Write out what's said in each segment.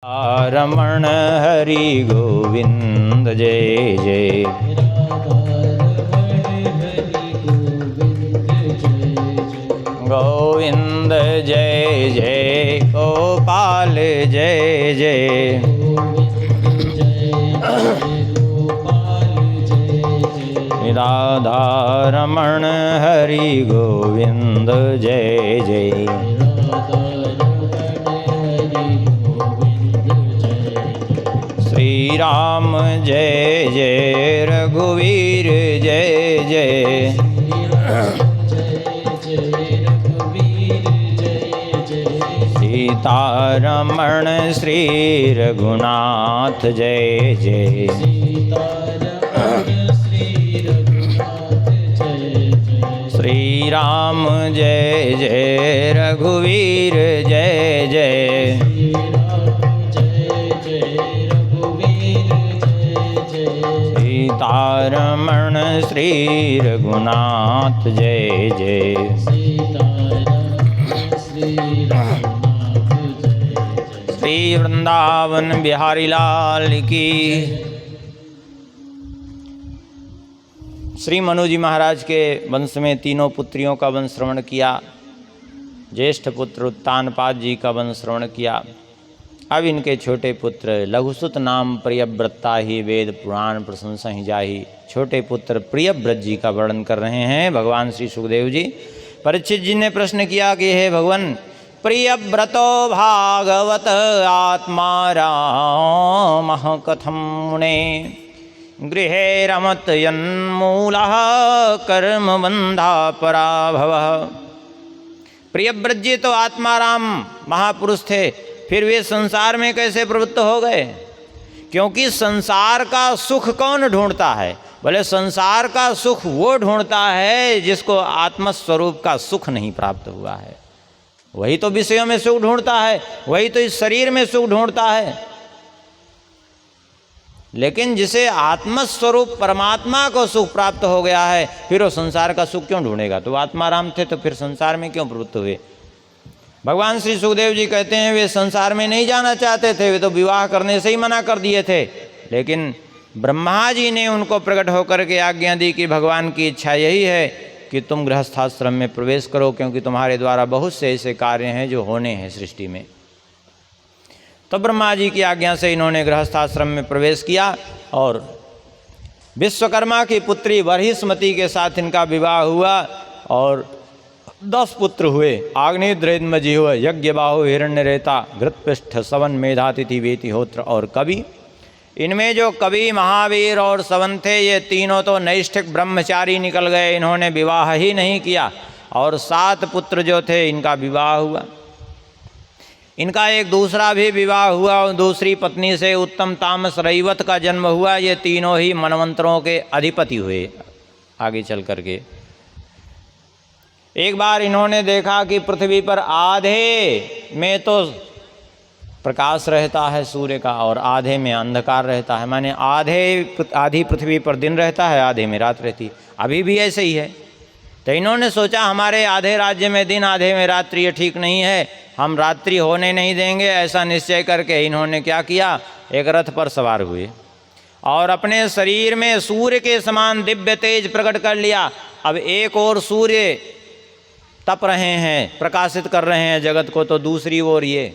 रमण हरि गोविंद जय जय। गोविंद जय जय गोपाल जय जय। राधा रमण हरि गोविंद जय जय। श्री राम जय जय रघुवीर जय जय। सीता रमण श्री रघुनाथ जय जय। श्री राम जय जय रघुवीर जय जय। सीतारमण श्री रघुनाथ जय जय। श्री वृंदावन बिहारी लाल की। श्री मनु जी महाराज के वंश में तीनों पुत्रियों का वंश श्रवण किया। ज्येष्ठ पुत्र उत्तानपाद जी का वंश श्रवण किया। अब इनके छोटे पुत्र लघुसुत नाम प्रियव्रता ही वेद पुराण प्रशंसा ही जाही। छोटे पुत्र प्रियव्रत जी का वर्णन कर रहे हैं भगवान श्री सुखदेव जी। परीक्षित जी ने प्रश्न किया कि हे भगवान, प्रियव्रतो भागवत आत्मा रामः कथं मुने गृहे रमत यन्मूलः कर्म बंधा पराभवः। प्रियव्रत जी तो आत्माराम महापुरुष थे, फिर वे संसार में कैसे प्रवृत्त हो गए? क्योंकि संसार का सुख कौन ढूंढता है? बोले संसार का सुख वो ढूंढता है जिसको आत्मस्वरूप का सुख नहीं प्राप्त हुआ है। वही तो विषयों में सुख ढूंढता है, वही तो इस शरीर में सुख ढूंढता है। लेकिन जिसे आत्मस्वरूप परमात्मा को सुख प्राप्त हो गया है, फिर वो संसार का सुख क्यों ढूंढेगा? तो आत्माराम थे तो फिर संसार में क्यों प्रवृत्त हुए? भगवान श्री सुखदेव जी कहते हैं वे संसार में नहीं जाना चाहते थे, वे तो विवाह करने से ही मना कर दिए थे। लेकिन ब्रह्मा जी ने उनको प्रकट होकर के आज्ञा दी कि भगवान की इच्छा यही है कि तुम गृहस्थाश्रम में प्रवेश करो, क्योंकि तुम्हारे द्वारा बहुत से ऐसे कार्य हैं जो होने हैं सृष्टि में। तो ब्रह्मा जी की आज्ञा से इन्होंने गृहस्थाश्रम में प्रवेश किया और विश्वकर्मा की पुत्री बर्हिष्मति के साथ इनका विवाह हुआ और 10 पुत्र हुए। आग्नेयद्रैदमजी हुए, यज्ञबाहु, हिरण्यरेता, घृतपृष्ठ, सवन, मेधातिथि, वेतिहोत्र और कवि। इनमें जो कवि, महावीर और सवन थे, ये तीनों तो नैष्ठिक ब्रह्मचारी निकल गए, इन्होंने विवाह ही नहीं किया। और 7 पुत्र जो थे इनका विवाह हुआ। इनका एक दूसरा भी विवाह हुआ और दूसरी पत्नी से उत्तम तामस रैवत का जन्म हुआ। ये तीनों ही मनवंतरों के अधिपति हुए आगे चल करके। एक बार इन्होंने देखा कि पृथ्वी पर आधे में तो प्रकाश रहता है सूर्य का और आधे में अंधकार रहता है। माने आधी पृथ्वी पर दिन रहता है, आधे में रात रहती है। अभी भी ऐसे ही है। तो इन्होंने सोचा हमारे आधे राज्य में दिन, आधे में रात्रि, ये ठीक नहीं है, हम रात्रि होने नहीं देंगे। ऐसा निश्चय करके इन्होंने क्या किया, एक रथ पर सवार हुए और अपने शरीर में सूर्य के समान दिव्य तेज प्रकट कर लिया। अब एक ओर सूर्य तप रहे हैं, प्रकाशित कर रहे हैं जगत को, तो दूसरी ओर ये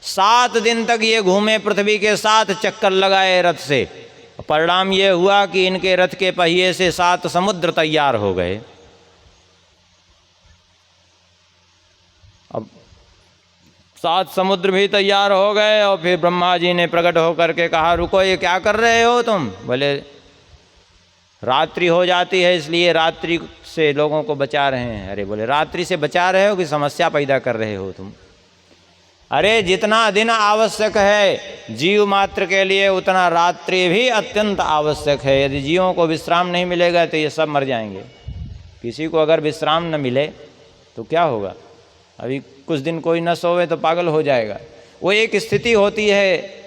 7 दिन तक ये घूमे, पृथ्वी के 7 चक्कर लगाए रथ से। परिणाम ये हुआ कि इनके रथ के पहिए से 7 समुद्र तैयार हो गए। अब 7 समुद्र भी तैयार हो गए और फिर ब्रह्मा जी ने प्रकट होकर के कहा, रुको, ये क्या कर रहे हो तुम? बोले रात्रि हो जाती है इसलिए रात्रि से लोगों को बचा रहे हैं। अरे बोले रात्रि से बचा रहे हो कि समस्या पैदा कर रहे हो तुम? अरे जितना दिन आवश्यक है जीव मात्र के लिए, उतना रात्रि भी अत्यंत आवश्यक है। यदि जीवों को विश्राम नहीं मिलेगा तो ये सब मर जाएंगे। किसी को अगर विश्राम न मिले तो क्या होगा? अभी कुछ दिन कोई न सोवे तो पागल हो जाएगा। वो एक स्थिति होती है,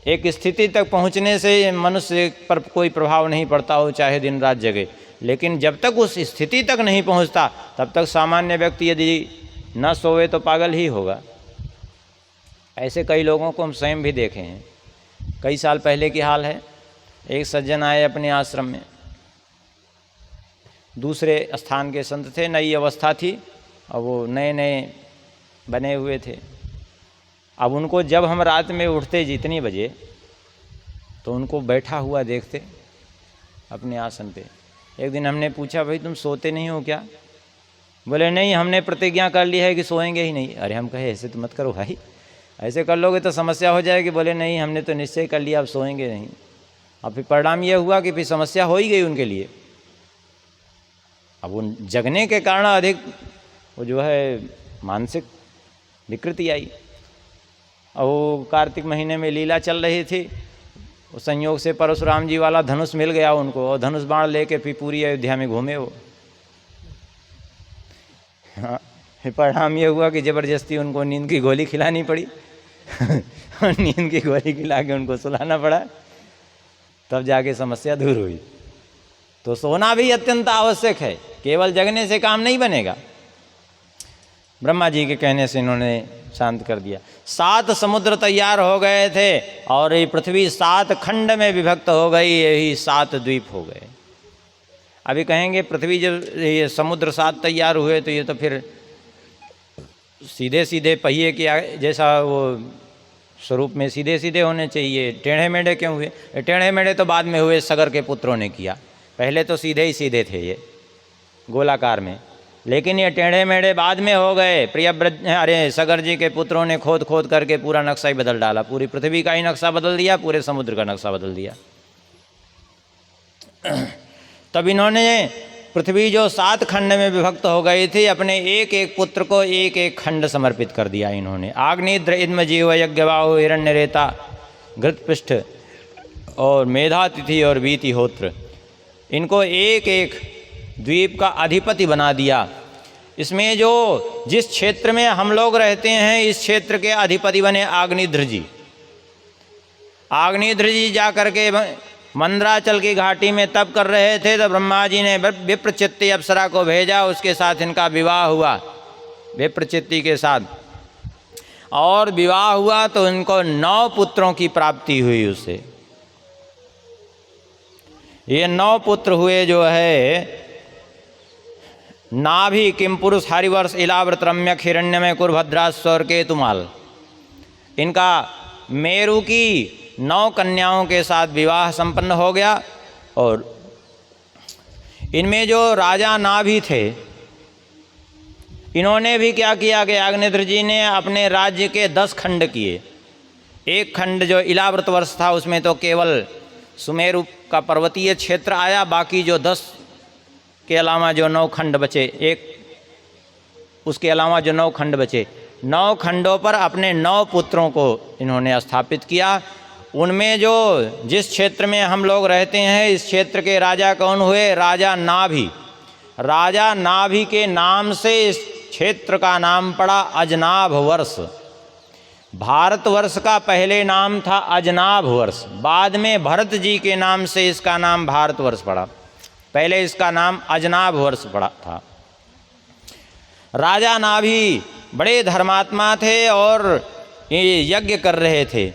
एक स्थिति तक पहुंचने से मनुष्य पर कोई प्रभाव नहीं पड़ता हो, चाहे दिन रात जगे। लेकिन जब तक उस स्थिति तक नहीं पहुंचता तब तक सामान्य व्यक्ति यदि न सोवे तो पागल ही होगा। ऐसे कई लोगों को हम स्वयं भी देखे हैं। कई साल पहले की हाल है, एक सज्जन आए अपने आश्रम में, दूसरे स्थान के संत थे, नई अवस्था थी और वो नए नए बने हुए थे। अब उनको जब हम रात में उठते जितनी बजे, तो उनको बैठा हुआ देखते अपने आसन पे। एक दिन हमने पूछा, भाई तुम सोते नहीं हो क्या? बोले नहीं, हमने प्रतिज्ञा कर ली है कि सोएंगे ही नहीं। अरे हम कहे ऐसे तो मत करो भाई, ऐसे कर लोगे तो समस्या हो जाएगी। बोले नहीं, हमने तो निश्चय कर लिया, अब सोएंगे नहीं। अब फिर परिणाम ये हुआ कि फिर समस्या हो ही गई उनके लिए। अब उन जगने के कारण अधिक वो जो है मानसिक विकृति आई। और वो कार्तिक महीने में लीला चल रही थी, उस संयोग से परशुराम जी वाला धनुष मिल गया उनको, और धनुष बाण लेके फिर पूरी अयोध्या में घूमे वो। हाँ, फिर परिणाम ये हुआ कि ज़बरदस्ती उनको नींद की गोली खिलानी पड़ी और नींद की गोली खिला के उनको सुलाना पड़ा, तब जाके समस्या दूर हुई। तो सोना भी अत्यंत आवश्यक है, केवल जगने से काम नहीं बनेगा। ब्रह्मा जी के कहने से इन्होंने शांत कर दिया। 7 समुद्र तैयार हो गए थे और ये पृथ्वी 7 खंड में विभक्त हो गई, यही 7 द्वीप हो गए। अभी कहेंगे पृथ्वी जब ये समुद्र 7 तैयार हुए तो ये तो फिर सीधे सीधे पहिए के जैसा वो स्वरूप में सीधे सीधे होने चाहिए, टेढ़े मेढ़े क्यों हुए? टेढ़े मेढ़े तो बाद में हुए, सगर के पुत्रों ने किया। पहले तो सीधे ही सीधे थे ये गोलाकार में, लेकिन ये टेढ़े मेढ़े बाद में हो गए। सगर जी के पुत्रों ने खोद खोद करके पूरा नक्शा ही बदल डाला, पूरी पृथ्वी का ही नक्शा बदल दिया, पूरे समुद्र का नक्शा बदल दिया। तब इन्होंने पृथ्वी जो 7 खंड में विभक्त हो गई थी, अपने एक एक पुत्र को एक एक खंड समर्पित कर दिया इन्होंने। आग्नेय इद्म जीव यज्ञवाहु हिरण्यरेता घृतपृष्ठ और मेधातिथि और वीतिहोत्र, इनको एक एक द्वीप का अधिपति बना दिया। इसमें जो जिस क्षेत्र में हम लोग रहते हैं, इस क्षेत्र के अधिपति बने आग्नेयध्र जी। आग्नेयध्र जी जा करके मंदराचल की घाटी में तप कर रहे थे, तो ब्रह्मा जी ने विप्रचित्ति अप्सरा को भेजा, उसके साथ इनका विवाह हुआ विप्रचित्ति के साथ। और विवाह हुआ तो इनको 9 पुत्रों की प्राप्ति हुई उससे। ये 9 पुत्र हुए जो है, नाभि किमपुरुष हरिवर्ष इलाव्रत रम्यक हिरण्यमय कुरभद्रास्वर केतुमाल। इनका मेरु की 9 कन्याओं के साथ विवाह संपन्न हो गया। और इनमें जो राजा नाभि थे, इन्होंने भी क्या किया कि आग्नेयध्र जी ने अपने राज्य के 10 खंड किए। एक खंड जो इलाव्रत वर्ष था, उसमें तो केवल सुमेरु का पर्वतीय क्षेत्र आया, बाकी जो 10 के अलावा जो 9 खंड बचे, एक उसके अलावा जो 9 खंड बचे, 9 खंडों पर अपने 9 पुत्रों को इन्होंने स्थापित किया। उनमें जो जिस क्षेत्र में हम लोग रहते हैं, इस क्षेत्र के राजा कौन हुए? राजा नाभि। राजा नाभि के नाम से इस क्षेत्र का नाम पड़ा अजनाभ वर्ष। भारतवर्ष का पहले नाम था अजनाभ वर्ष, बाद में भरत जी के नाम से इसका नाम भारतवर्ष पड़ा, पहले इसका नाम अजनाभ वर्ष पड़ा था। राजा नाभि बड़े धर्मात्मा थे और ये यज्ञ कर रहे थे।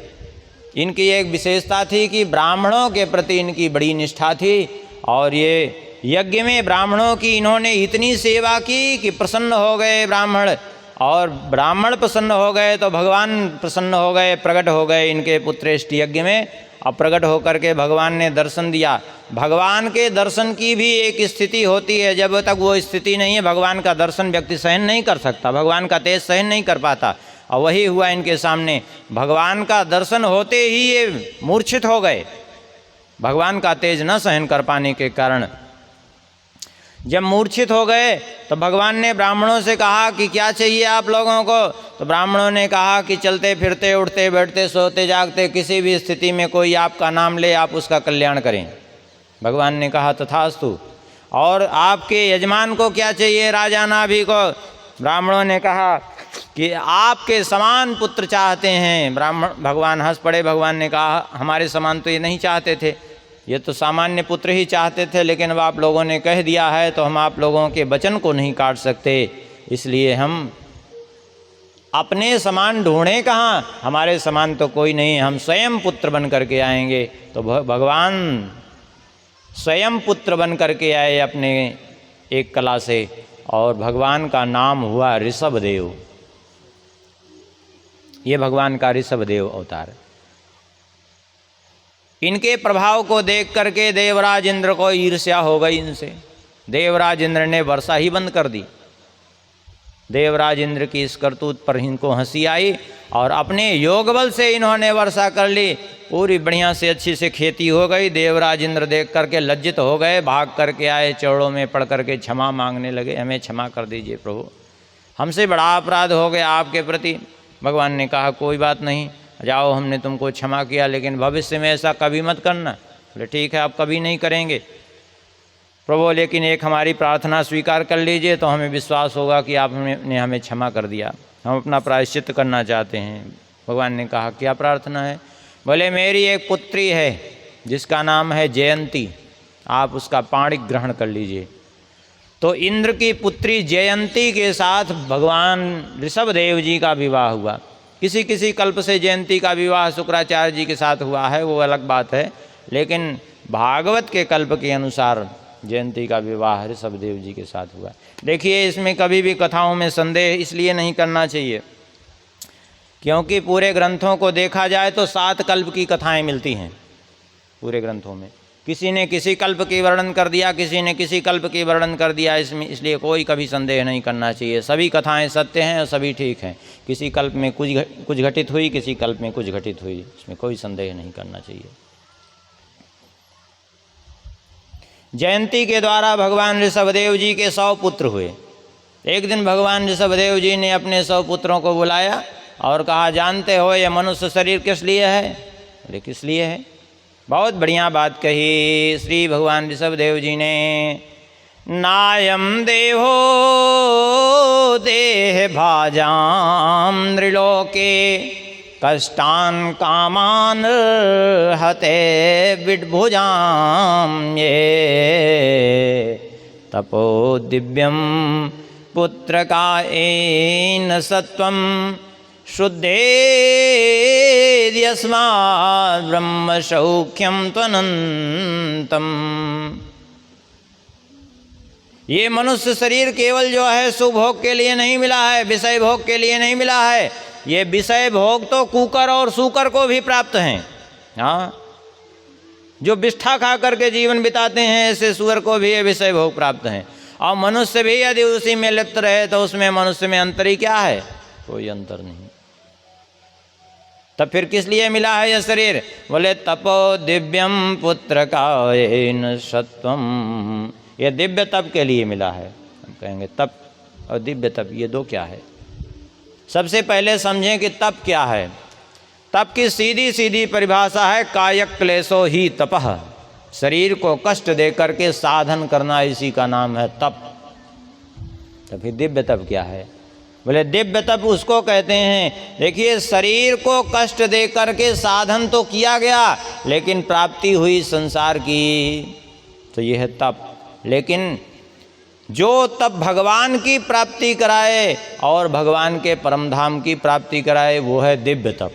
इनकी एक विशेषता थी कि ब्राह्मणों के प्रति इनकी बड़ी निष्ठा थी, और ये यज्ञ में ब्राह्मणों की इन्होंने इतनी सेवा की कि प्रसन्न हो गए ब्राह्मण, और ब्राह्मण प्रसन्न हो गए तो भगवान प्रसन्न हो गए, प्रकट हो गए इनके पुत्रेष्ट यज्ञ में। और प्रकट होकर के भगवान ने दर्शन दिया। भगवान के दर्शन की भी एक स्थिति होती है, जब तक वो स्थिति नहीं है भगवान का दर्शन व्यक्ति सहन नहीं कर सकता, भगवान का तेज सहन नहीं कर पाता। और वही हुआ इनके सामने। भगवान का दर्शन होते ही ये मूर्छित हो गए, भगवान का तेज न सहन कर पाने के कारण। जब मूर्छित हो गए तो भगवान ने ब्राह्मणों से कहा कि क्या चाहिए आप लोगों को? तो ब्राह्मणों ने कहा कि चलते फिरते उठते बैठते सोते जागते किसी भी स्थिति में कोई आपका नाम ले, आप उसका कल्याण करें। भगवान ने कहा तथास्तु। और आपके यजमान को क्या चाहिए? राजा नाभि को। ब्राह्मणों ने कहा कि आपके समान पुत्र चाहते हैं। भगवान हंस पड़े। भगवान ने कहा हमारे समान तो ये नहीं चाहते थे, ये तो सामान्य पुत्र ही चाहते थे, लेकिन अब आप लोगों ने कह दिया है तो हम आप लोगों के वचन को नहीं काट सकते, इसलिए हम अपने समान ढूंढें कहाँ, हमारे समान तो कोई नहीं, हम स्वयं पुत्र बन करके आएंगे। तो भगवान स्वयं पुत्र बन करके आए अपने एक कला से, और भगवान का नाम हुआ ऋषभदेव। ये भगवान का ऋषभदेव अवतार। इनके प्रभाव को देख करके देवराज इंद्र को ईर्ष्या हो गई इनसे। देवराज इंद्र ने वर्षा ही बंद कर दी। देवराज इंद्र की इस करतूत पर इनको हंसी आई और अपने योग बल से इन्होंने वर्षा कर ली। पूरी बढ़िया से अच्छी से खेती हो गई। देवराज इंद्र देख करके लज्जित हो गए, भाग करके आए, चरणों में पड़ करके क्षमा मांगने लगे, हमें क्षमा कर दीजिए प्रभु, हमसे बड़ा अपराध हो गया आपके प्रति। भगवान ने कहा कोई बात नहीं, जाओ हमने तुमको क्षमा किया, लेकिन भविष्य में ऐसा कभी मत करना। बोले ठीक है, अब कभी नहीं करेंगे प्रभु, लेकिन एक हमारी प्रार्थना स्वीकार कर लीजिए तो हमें विश्वास होगा कि आपने हमें क्षमा कर दिया, हम अपना प्रायश्चित करना चाहते हैं। भगवान ने कहा क्या प्रार्थना है? बोले मेरी एक पुत्री है जिसका नाम है जयंती, आप उसका पाणिक ग्रहण कर लीजिए। तो इंद्र की पुत्री जयंती के साथ भगवान ऋषभदेव जी का विवाह हुआ। किसी किसी कल्प से जयंती का विवाह शुक्राचार्य जी के साथ हुआ है, वो अलग बात है, लेकिन भागवत के कल्प के अनुसार जयंती का विवाह ऋषभदेव जी के साथ हुआ। देखिए इसमें कभी भी कथाओं में संदेह इसलिए नहीं करना चाहिए क्योंकि पूरे ग्रंथों को देखा जाए तो 7 कल्प की कथाएं मिलती हैं पूरे ग्रंथों में। किसी ने किसी कल्प की वर्णन कर दिया, किसी ने किसी कल्प की वर्णन कर दिया, इसमें इसलिए कोई कभी संदेह नहीं करना चाहिए। सभी कथाएं सत्य हैं और सभी ठीक हैं। किसी कल्प में कुछ घटित हुई, किसी कल्प में कुछ घटित हुई, इसमें कोई संदेह नहीं करना चाहिए। जयंती के द्वारा भगवान ऋषभदेव जी के 100 पुत्र हुए। एक दिन भगवान ऋषभदेव जी ने अपने 100 पुत्रों को बुलाया और कहा जानते हो ये मनुष्य शरीर किस लिए है? बोले किस लिए है? बहुत बढ़िया बात कही श्री भगवान ऋषभदेव जी ने। नायम देहो देह भाजाम नृलोके कष्टान कामान हते विड्भुजाम ये तपो दिव्यम पुत्र का एन सत्वम शुद्धे यस्मात् ब्रह्म सौख्यम त्वनंतम। ये मनुष्य शरीर केवल जो है सुभोग के लिए नहीं मिला है, विषय भोग के लिए नहीं मिला है। ये विषय भोग तो कुकर और सूकर को भी प्राप्त हैं। हाँ, जो बिष्ठा खा करके जीवन बिताते हैं ऐसे सूअर को भी ये विषय भोग प्राप्त हैं। और मनुष्य भी यदि उसी में लिप्त रहे तो उसमें मनुष्य में अंतर ही क्या है? कोई अंतर नहीं। तब फिर किस लिए मिला है यह शरीर? बोले तपो दिव्यम पुत्र कायेन सत्वम। ये दिव्य तप के लिए मिला है। हम कहेंगे तप और दिव्य तप ये दो क्या है? सबसे पहले समझें कि तप क्या है। तप की सीधी सीधी परिभाषा है कायक क्लेशो ही तपः। शरीर को कष्ट दे करके साधन करना, इसी का नाम है तप। तो फिर दिव्य तप क्या है? बोले दिव्य तप उसको कहते हैं, देखिए शरीर को कष्ट दे करके साधन तो किया गया लेकिन प्राप्ति हुई संसार की, तो यह है तप। लेकिन जो तप भगवान की प्राप्ति कराए और भगवान के परम धाम की प्राप्ति कराए वो है दिव्य तप।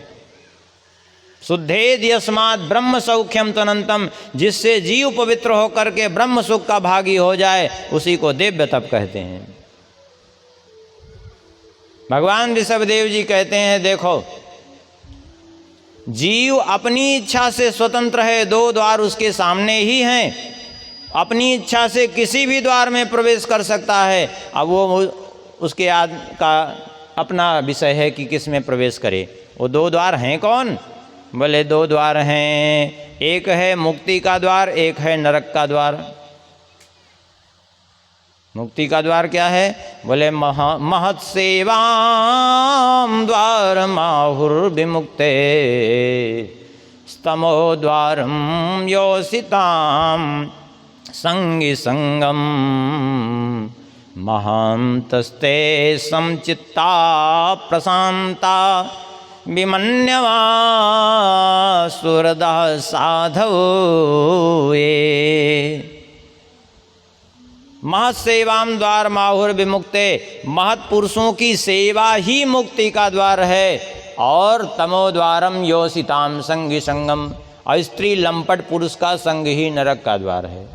शुद्धेद यस्मात् ब्रह्म सौख्यम त्वनंतम, जिससे जीव पवित्र होकर के ब्रह्म सुख का भागी हो जाए उसी को दिव्य तप कहते हैं। भगवान ऋषभदेव जी कहते हैं देखो जीव अपनी इच्छा से स्वतंत्र है, 2 द्वार उसके सामने ही हैं। अपनी इच्छा से किसी भी द्वार में प्रवेश कर सकता है। अब वो उसके का अपना विषय है कि किस में प्रवेश करे। वो 2 द्वार हैं कौन? बोले 2 द्वार हैं, एक है मुक्ति का द्वार, एक है नरक का द्वार। मुक्ति का द्वार क्या है? बोले महत सेवाम द्वार माहुर्विमुक्ते स्तमो द्वारम योसिताम संगी संगम महांतस्ते समचित्ता प्रशांता विमन्यवा सुरदा साधव ये। महत सेवाम द्वार माहुर विमुक्ते, महत पुरुषों की सेवा ही मुक्ति का द्वार है। और तमोद्वारम योषिताम संगी संगम, और स्त्री लंपट पुरुष का संग ही नरक का द्वार है।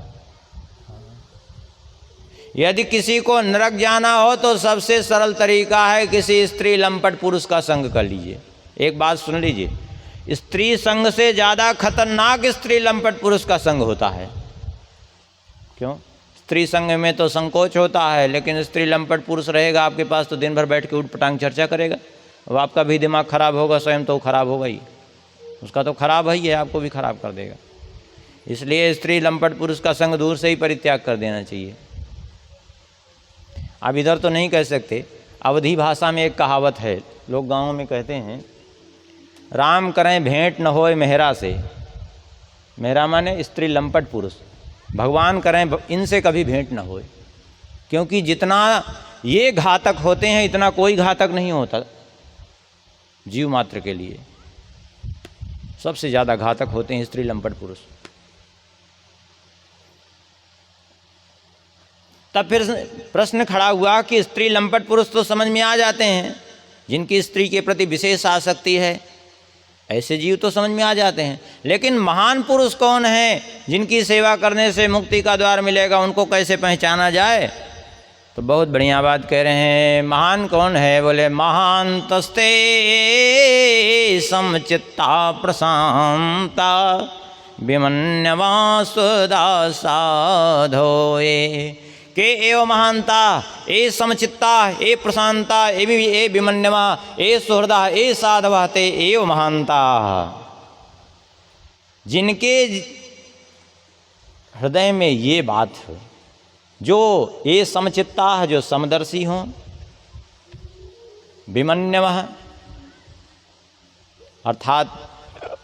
यदि किसी को नरक जाना हो तो सबसे सरल तरीका है किसी स्त्री लंपट पुरुष का संग कर लीजिए। एक बात सुन लीजिए, स्त्री संग से ज़्यादा खतरनाक स्त्री लंपट पुरुष का संग होता है। क्यों? स्त्री संग में तो संकोच होता है, लेकिन स्त्री लंपट पुरुष रहेगा आपके पास तो दिन भर बैठ के उठ पटांग चर्चा करेगा। अब आपका भी दिमाग खराब होगा, स्वयं तो खराब होगा ही, उसका तो खराब ही है, आपको भी खराब कर देगा। इसलिए स्त्री लंपट पुरुष का संग दूर से ही परित्याग कर देना चाहिए। अब इधर तो नहीं कह सकते, अवधी भाषा में एक कहावत है, लोग गाँव में कहते हैं, राम करें भेंट न होए मेहरा से। मेहरा माने स्त्री लंपट पुरुष, भगवान करें इनसे कभी भेंट न होए, क्योंकि जितना ये घातक होते हैं इतना कोई घातक नहीं होता जीव मात्र के लिए। सबसे ज़्यादा घातक होते हैं स्त्री लंपट पुरुष। तब फिर प्रश्न खड़ा हुआ कि स्त्री लंपट पुरुष तो समझ में आ जाते हैं, जिनकी स्त्री के प्रति विशेष आसक्ति है, ऐसे जीव तो समझ में आ जाते हैं, लेकिन महान पुरुष कौन है जिनकी सेवा करने से मुक्ति का द्वार मिलेगा, उनको कैसे पहचाना जाए? तो बहुत बढ़िया बात कह रहे हैं। महान कौन है? बोले महान तस्ते समचित्ता प्रशांता विमन्यवा सुदा साधोए। के एव महानता, ए समचित्ता, ए प्रशांता, ए विमन्यवा, ए सुहृदा, ए साधवा ते एव महानता। जिनके हृदय में ये बात है, जो ये समचित्ता है, जो समदर्शी हों, विमन्यव अर्थात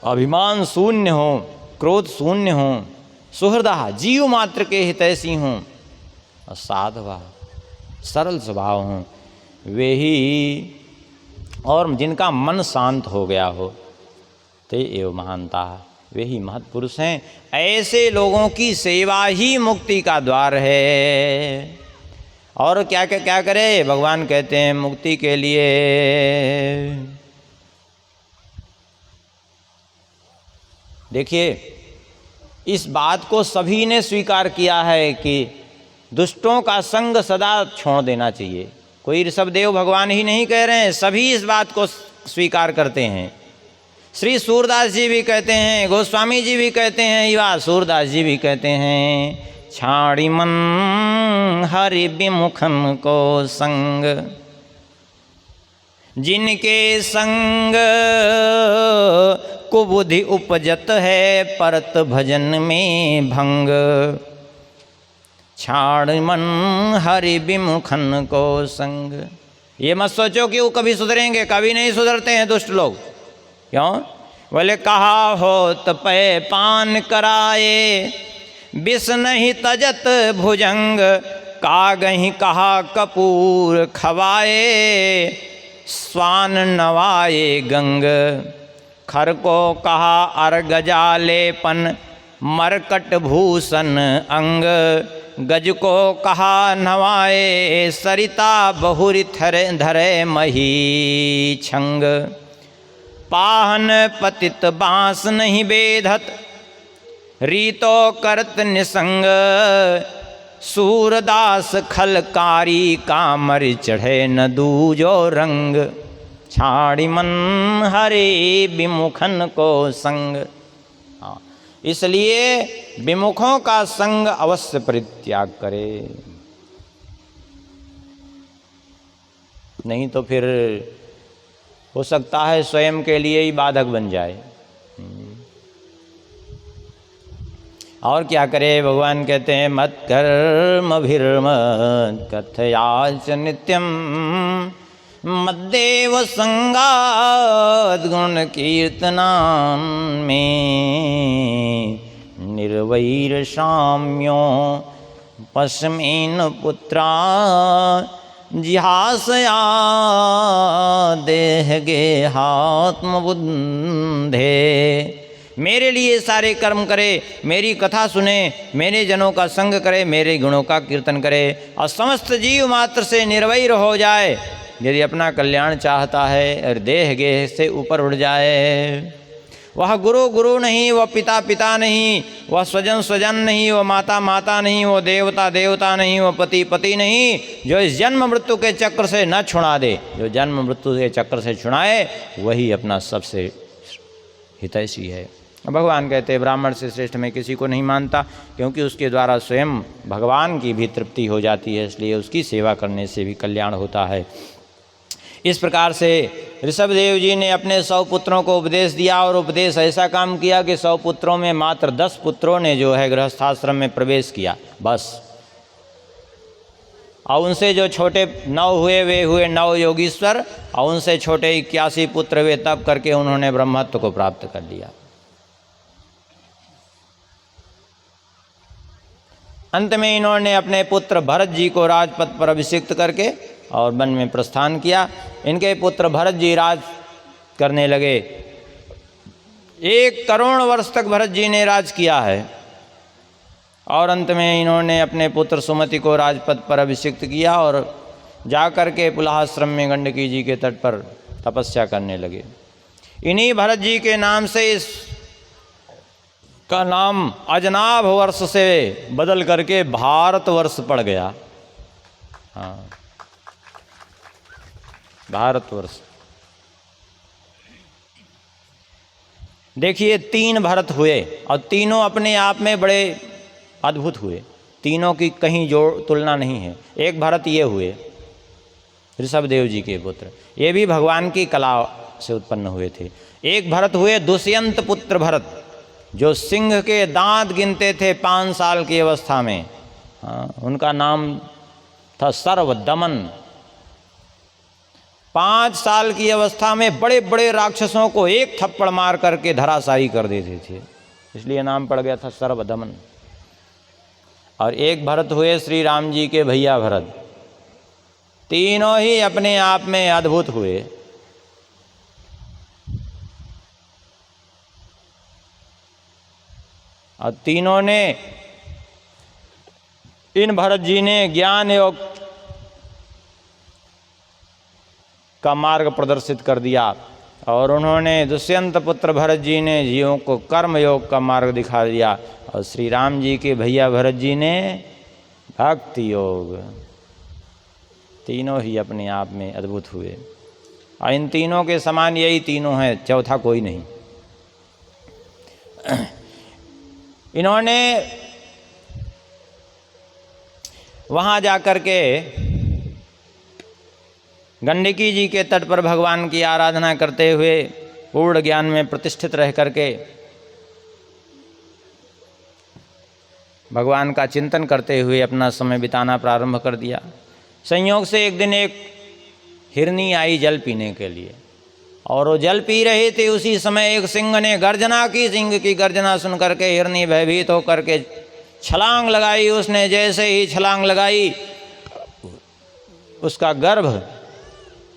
अभिमान शून्य हों, क्रोध शून्य हों, सुहृदा जीव मात्र के हितैषी हों, और साधवा सरल स्वभाव हों, वे ही, और जिनका मन शांत हो गया हो, ते एव महानता, वे ही महत् पुरुष हैं। ऐसे लोगों की सेवा ही मुक्ति का द्वार है। और क्या क्या क्या करे? भगवान कहते हैं मुक्ति के लिए देखिए, इस बात को सभी ने स्वीकार किया है कि दुष्टों का संग सदा छोड़ देना चाहिए। कोई ऋषभदेव भगवान ही नहीं कह रहे हैं, सभी इस बात को स्वीकार करते हैं। श्री सूरदास जी भी कहते हैं, गोस्वामी जी भी कहते हैं, युवा सूरदास जी भी कहते हैं, छाड़ी मन हरि विमुखन को संग, जिनके संग कुबुद्धि उपजत है परत भजन में भंग। छाड़ मन हरि विमुखन को संग। ये मत सोचो कि वो कभी सुधरेंगे, कभी नहीं सुधरते हैं दुष्ट लोग। क्यों? बोले कहा होत पै पान कराए, विष नहीं तजत भुजंग, कागहि कहा कपूर खवाए, स्वान नवाए गंग। खर को कहा अर्घ जालेपन, मरकट भूषण अंग, गज को कहा नवाए, सरिता बहुरी धरे मही छंग। पाहन पतित बांस नहीं बेधत, रीतो करत निसंग, सूरदास खलकारी कामर चढ़े न दूजो रंग। छाड़ी मन हरे विमुखन को संग। हाँ, इसलिए विमुखों का संग अवश्य परित्याग करे, नहीं तो फिर हो सकता है स्वयं के लिए ही बाधक बन जाए। और क्या करे? भगवान कहते हैं मत कर्म भीर्म कथयाच नित्यम, मद्देव संगात गुण कीर्तनान में, निर्वैर शाम्यो पश्मीन पुत्रा, जिहासया देह गेहात्म बुद्धे। मेरे लिए सारे कर्म करे, मेरी कथा सुने, मेरे जनों का संग करे, मेरे गुणों का कीर्तन करे और समस्त जीव मात्र से निर्वैर हो जाए। यदि अपना कल्याण चाहता है और देह गेह से ऊपर उठ जाए। वह गुरु गुरु नहीं, वह पिता पिता नहीं, वह स्वजन स्वजन नहीं, वह माता माता नहीं, वह देवता देवता नहीं, वह पति पति नहीं, जो इस जन्म मृत्यु के चक्र से न छुड़ा दे। जो जन्म मृत्यु के चक्र से छुड़ाए वही अपना सबसे हितैषी है। भगवान कहते हैं ब्राह्मण से श्रेष्ठ मैं किसी को नहीं मानता, क्योंकि उसके द्वारा स्वयं भगवान की भी तृप्ति हो जाती है, इसलिए उसकी सेवा करने से भी कल्याण होता है। इस प्रकार से ऋषभदेव जी ने अपने 100 पुत्रों को उपदेश दिया और उपदेश ऐसा काम किया कि 100 पुत्रों में मात्र 10 पुत्रों ने जो है गृहस्थाश्रम में प्रवेश किया बस। और उनसे जो छोटे 9 हुए वे हुए 9 योगीश्वर, और उनसे छोटे 81 पुत्र हुए, तब करके उन्होंने ब्रह्मत्व को प्राप्त कर लिया। अंत में इन्होंने अपने पुत्र भरत जी को राजपद पर अभिषिक्त करके और वन में प्रस्थान किया। इनके पुत्र भरत जी राज करने लगे। 1 करोड़ वर्ष तक भरत जी ने राज किया है और अंत में इन्होंने अपने पुत्र सुमति को राजपद पर अभिषिक्त किया और जाकर के पुलाहाश्रम में गंडकी जी के तट पर तपस्या करने लगे। इन्हीं भरत जी के नाम से इस का नाम अजनाभ वर्ष से बदल करके भारत वर्ष पड़ गया। हाँ, भारतवर्ष। देखिए 3 भरत हुए और तीनों अपने आप में बड़े अद्भुत हुए, तीनों की कहीं जोड़ तुलना नहीं है। एक भरत ये हुए ऋषभदेव जी के पुत्र, ये भी भगवान की कला से उत्पन्न हुए थे। एक भरत हुए दुष्यंत पुत्र भरत, जो सिंह के दांत गिनते थे 5 साल की अवस्था में। हाँ, उनका नाम था सर्वदमन। 5 साल की अवस्था में बड़े बड़े राक्षसों को एक थप्पड़ मार करके धराशायी कर देते थे, इसलिए नाम पड़ गया था सर्वदमन। और एक भरत हुए श्री राम जी के भैया भरत। तीनों ही अपने आप में अद्भुत हुए। और तीनों ने, इन भरत जी ने ज्ञान योग का मार्ग प्रदर्शित कर दिया और उन्होंने दुष्यंत पुत्र भरत जी ने जीवों को कर्म योग का मार्ग दिखा दिया और श्री राम जी के भैया भरत जी ने भक्ति योग। तीनों ही अपने आप में अद्भुत हुए और इन तीनों के समान यही तीनों हैं, चौथा कोई नहीं। इन्होंने वहाँ जाकर के गंडकी जी के तट पर भगवान की आराधना करते हुए पूर्ण ज्ञान में प्रतिष्ठित रह करके भगवान का चिंतन करते हुए अपना समय बिताना प्रारंभ कर दिया। संयोग से एक दिन एक हिरनी आई जल पीने के लिए और वो जल पी रहे थे। उसी समय एक सिंह ने गर्जना की। सिंह की गर्जना सुन करके हिरनी भयभीत होकर के छलांग लगाई। उसने जैसे ही छलांग लगाई, उसका गर्भ,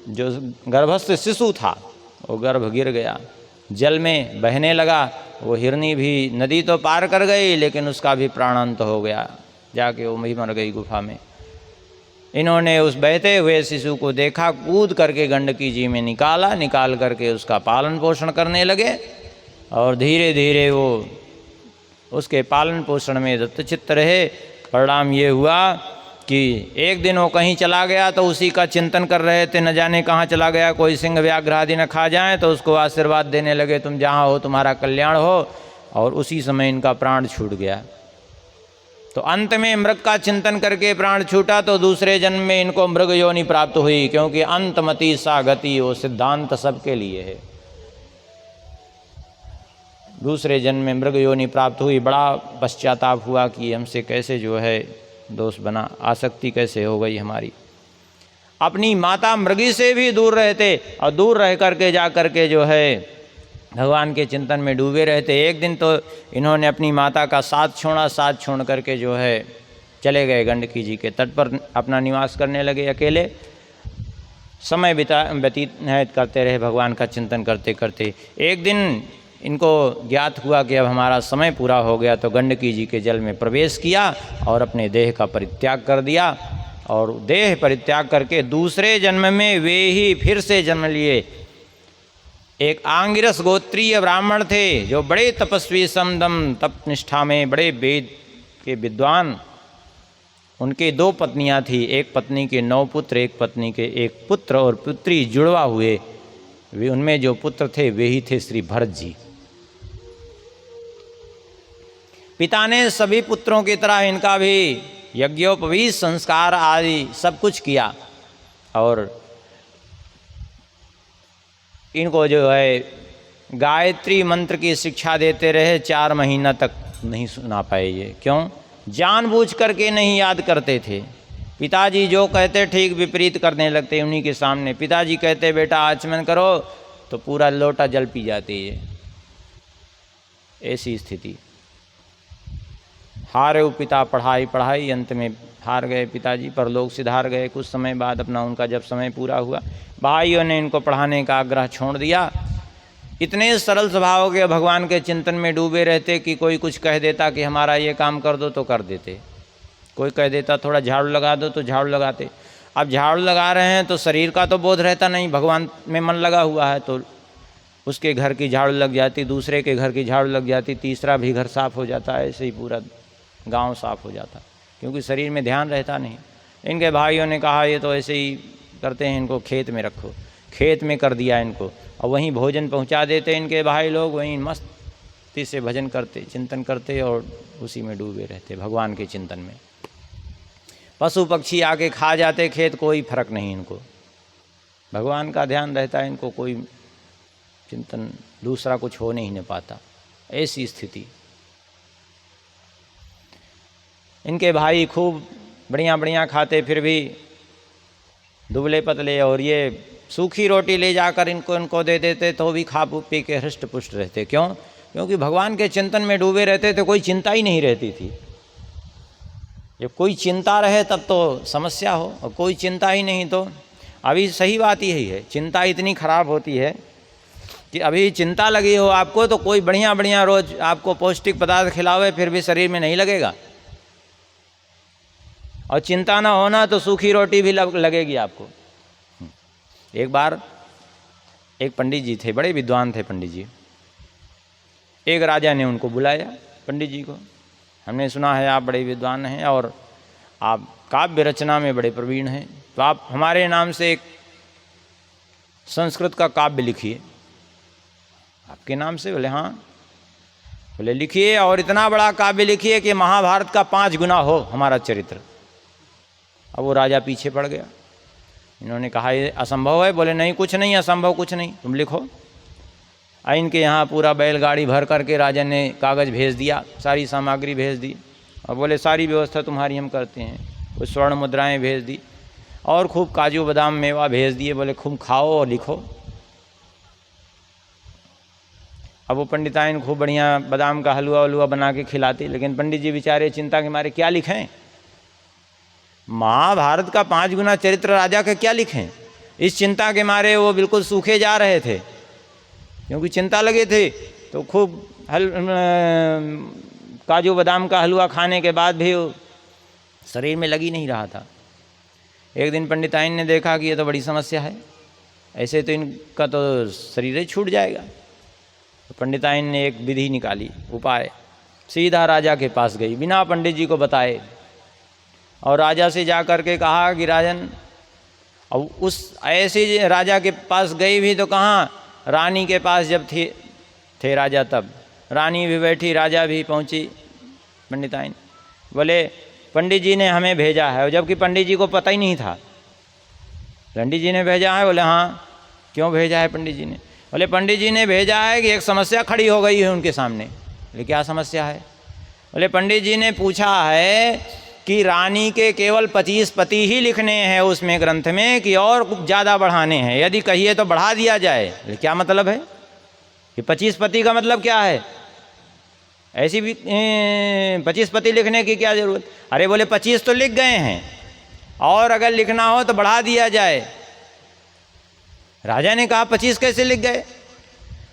जो गर्भस्थ शिशु था, वो गर्भ गिर गया, जल में बहने लगा। वो हिरनी भी नदी तो पार कर गई, लेकिन उसका भी प्राणांत हो गया, जाके वो मर गई गुफा में। इन्होंने उस बहते हुए शिशु को देखा, कूद करके गंडकी जी में निकाल करके उसका पालन पोषण करने लगे और धीरे धीरे वो उसके पालन पोषण में दत्तचित्त रहे। परिणाम ये हुआ कि एक दिन वो कहीं चला गया तो उसी का चिंतन कर रहे थे, न जाने कहाँ चला गया, कोई सिंह व्याघ्र आदि न खा जाए, तो उसको आशीर्वाद देने लगे, तुम जहाँ हो तुम्हारा कल्याण हो। और उसी समय इनका प्राण छूट गया। तो अंत में मृग का चिंतन करके प्राण छूटा, तो दूसरे जन्म में इनको मृग योनि प्राप्त हुई, क्योंकि अंतमति सा गति, वो सिद्धांत सबके लिए है। दूसरे जन्म में मृग योनि प्राप्त हुई। बड़ा पश्चाताप हुआ कि हमसे कैसे जो है दोष बना, आसक्ति कैसे हो गई हमारी। अपनी माता मृगी से भी दूर रहते और दूर रह करके जा करके जो है भगवान के चिंतन में डूबे रहते। एक दिन तो इन्होंने अपनी माता का साथ छोड़ा, साथ छोड़ करके जो है चले गए गंडकी जी के तट पर, अपना निवास करने लगे, अकेले समय व्यतीत करते रहे भगवान का चिंतन करते करते। एक दिन इनको ज्ञात हुआ कि अब हमारा समय पूरा हो गया, तो गंडकी जी के जल में प्रवेश किया और अपने देह का परित्याग कर दिया। और देह परित्याग करके दूसरे जन्म में वे ही फिर से जन्म लिए। एक आंगिरस गोत्रीय ब्राह्मण थे जो बड़े तपस्वी, समदम तप निष्ठा में बड़े वेद के विद्वान। उनके 2 पत्नियां थी, एक पत्नी के 9 पुत्र, एक पत्नी के 1 पुत्र और पुत्री जुड़वा हुए। वे उनमें जो पुत्र थे वे ही थे श्री भरत जी। पिता ने सभी पुत्रों की तरह इनका भी यज्ञोपवीत संस्कार आदि सब कुछ किया और इनको जो है गायत्री मंत्र की शिक्षा देते रहे। 4 महीना तक नहीं सुना पाए ये। क्यों? जानबूझ करके नहीं याद करते थे। पिताजी जो कहते ठीक विपरीत करने लगते उन्हीं के सामने। पिताजी कहते बेटा आचमन करो तो पूरा लोटा जल पी जाती है। ऐसी स्थिति। हारे वो पिता, पढ़ाई, अंत में हार गए पिताजी, परलोक सिधार गए। कुछ समय बाद अपना उनका जब समय पूरा हुआ, भाइयों ने इनको पढ़ाने का आग्रह छोड़ दिया। इतने सरल स्वभाव के भगवान के चिंतन में डूबे रहते कि कोई कुछ कह देता कि हमारा ये काम कर दो तो कर देते, कोई कह देता थोड़ा झाड़ू लगा दो तो झाड़ू लगाते। अब झाड़ू लगा रहे हैं तो शरीर का तो बोध रहता नहीं, भगवान में मन लगा हुआ है, तो उसके घर की झाड़ू लग जाती, दूसरे के घर की झाड़ू लग जाती, तीसरा भी घर साफ हो जाता, ऐसे ही पूरा गांव साफ हो जाता, क्योंकि शरीर में ध्यान रहता नहीं। इनके भाइयों ने कहा ये तो ऐसे ही करते हैं, इनको खेत में रखो। खेत में कर दिया इनको और वहीं भोजन पहुंचा देते। इनके भाई लोग वहीं मस्ती से भजन करते, चिंतन करते और उसी में डूबे रहते भगवान के चिंतन में। पशु पक्षी आके खा जाते खेत, कोई फर्क नहीं इनको, भगवान का ध्यान रहता है इनको, कोई चिंतन दूसरा कुछ हो नहीं पाता। ऐसी स्थिति। इनके भाई खूब बढ़िया बढ़िया खाते फिर भी दुबले पतले, और ये सूखी रोटी ले जाकर इनको दे देते तो भी खा पी के हृष्ट पुष्ट रहते। क्यों? क्योंकि भगवान के चिंतन में डूबे रहते थे, कोई चिंता ही नहीं रहती थी। जब कोई चिंता रहे तब तो समस्या हो, और कोई चिंता ही नहीं तो अभी सही बात यही है। चिंता इतनी खराब होती है कि अभी चिंता लगी हो आपको तो कोई बढ़िया बढ़िया रोज आपको पौष्टिक पदार्थ खिलावे फिर भी शरीर में नहीं लगेगा, और चिंता ना होना तो सूखी रोटी भी लगेगी आपको। एक बार एक पंडित जी थे, बड़े विद्वान थे पंडित जी। एक राजा ने उनको बुलाया, पंडित जी को, हमने सुना है आप बड़े विद्वान हैं और आप काव्य रचना में बड़े प्रवीण हैं, तो आप हमारे नाम से एक संस्कृत का काव्य लिखिए। आपके नाम से? बोले हाँ। बोले लिखिए, और इतना बड़ा काव्य लिखिए कि महाभारत का 5 गुना हो हमारा चरित्र। अब वो राजा पीछे पड़ गया। इन्होंने कहा ये असंभव है। बोले नहीं, कुछ नहीं असंभव, कुछ नहीं, तुम लिखो। इनके यहाँ पूरा बैलगाड़ी भर करके राजा ने कागज़ भेज दिया, सारी सामग्री भेज दी, और बोले सारी व्यवस्था तुम्हारी हम करते हैं। कुछ स्वर्ण मुद्राएं भेज दी और खूब काजू बादाम मेवा भेज दिए। बोले खूब खाओ और लिखो। अब वो पंडिताइन खूब बढ़िया बादाम का हलवा वलुआ बना के खिलाती, लेकिन पंडित जी बेचारे चिंता के मारे क्या लिखें, महाभारत का 5 गुना चरित्र राजा का क्या लिखें। इस चिंता के मारे वो बिल्कुल सूखे जा रहे थे, क्योंकि चिंता लगे थे। तो खूब काजू बादाम का हलवा खाने के बाद भी शरीर में लगी नहीं रहा था। एक दिन पंडिताइन ने देखा कि ये तो बड़ी समस्या है, ऐसे तो इनका तो शरीर ही छूट जाएगा। तो पंडिताइन ने एक विधि निकाली, उपाय। सीधा राजा के पास गई बिना पंडित जी को बताए, और राजा से जा कर के कहा कि राजन, और उस ऐसे राजा के पास गई भी तो कहाँ, रानी के पास जब थे राजा, तब रानी भी बैठी, राजा भी पहुँची। पंडिताइन बोले पंडित जी ने हमें भेजा है, जबकि पंडित जी को पता ही नहीं था। पंडित जी ने भेजा है? बोले हाँ। क्यों भेजा है पंडित जी ने? बोले पंडित जी ने भेजा है कि एक समस्या खड़ी हो गई है उनके सामने। बोले क्या समस्या है? बोले पंडित जी ने पूछा है कि रानी के केवल 25 पति ही लिखने हैं उसमें ग्रंथ में, कि और ज़्यादा बढ़ाने हैं, यदि कहिए तो बढ़ा दिया जाए। बोले क्या मतलब है कि 25 पति का मतलब क्या है? ऐसी भी 25 पति लिखने की क्या ज़रूरत? अरे बोले 25 तो लिख गए हैं, और अगर लिखना हो तो बढ़ा दिया जाए। राजा ने कहा 25 कैसे लिख गए?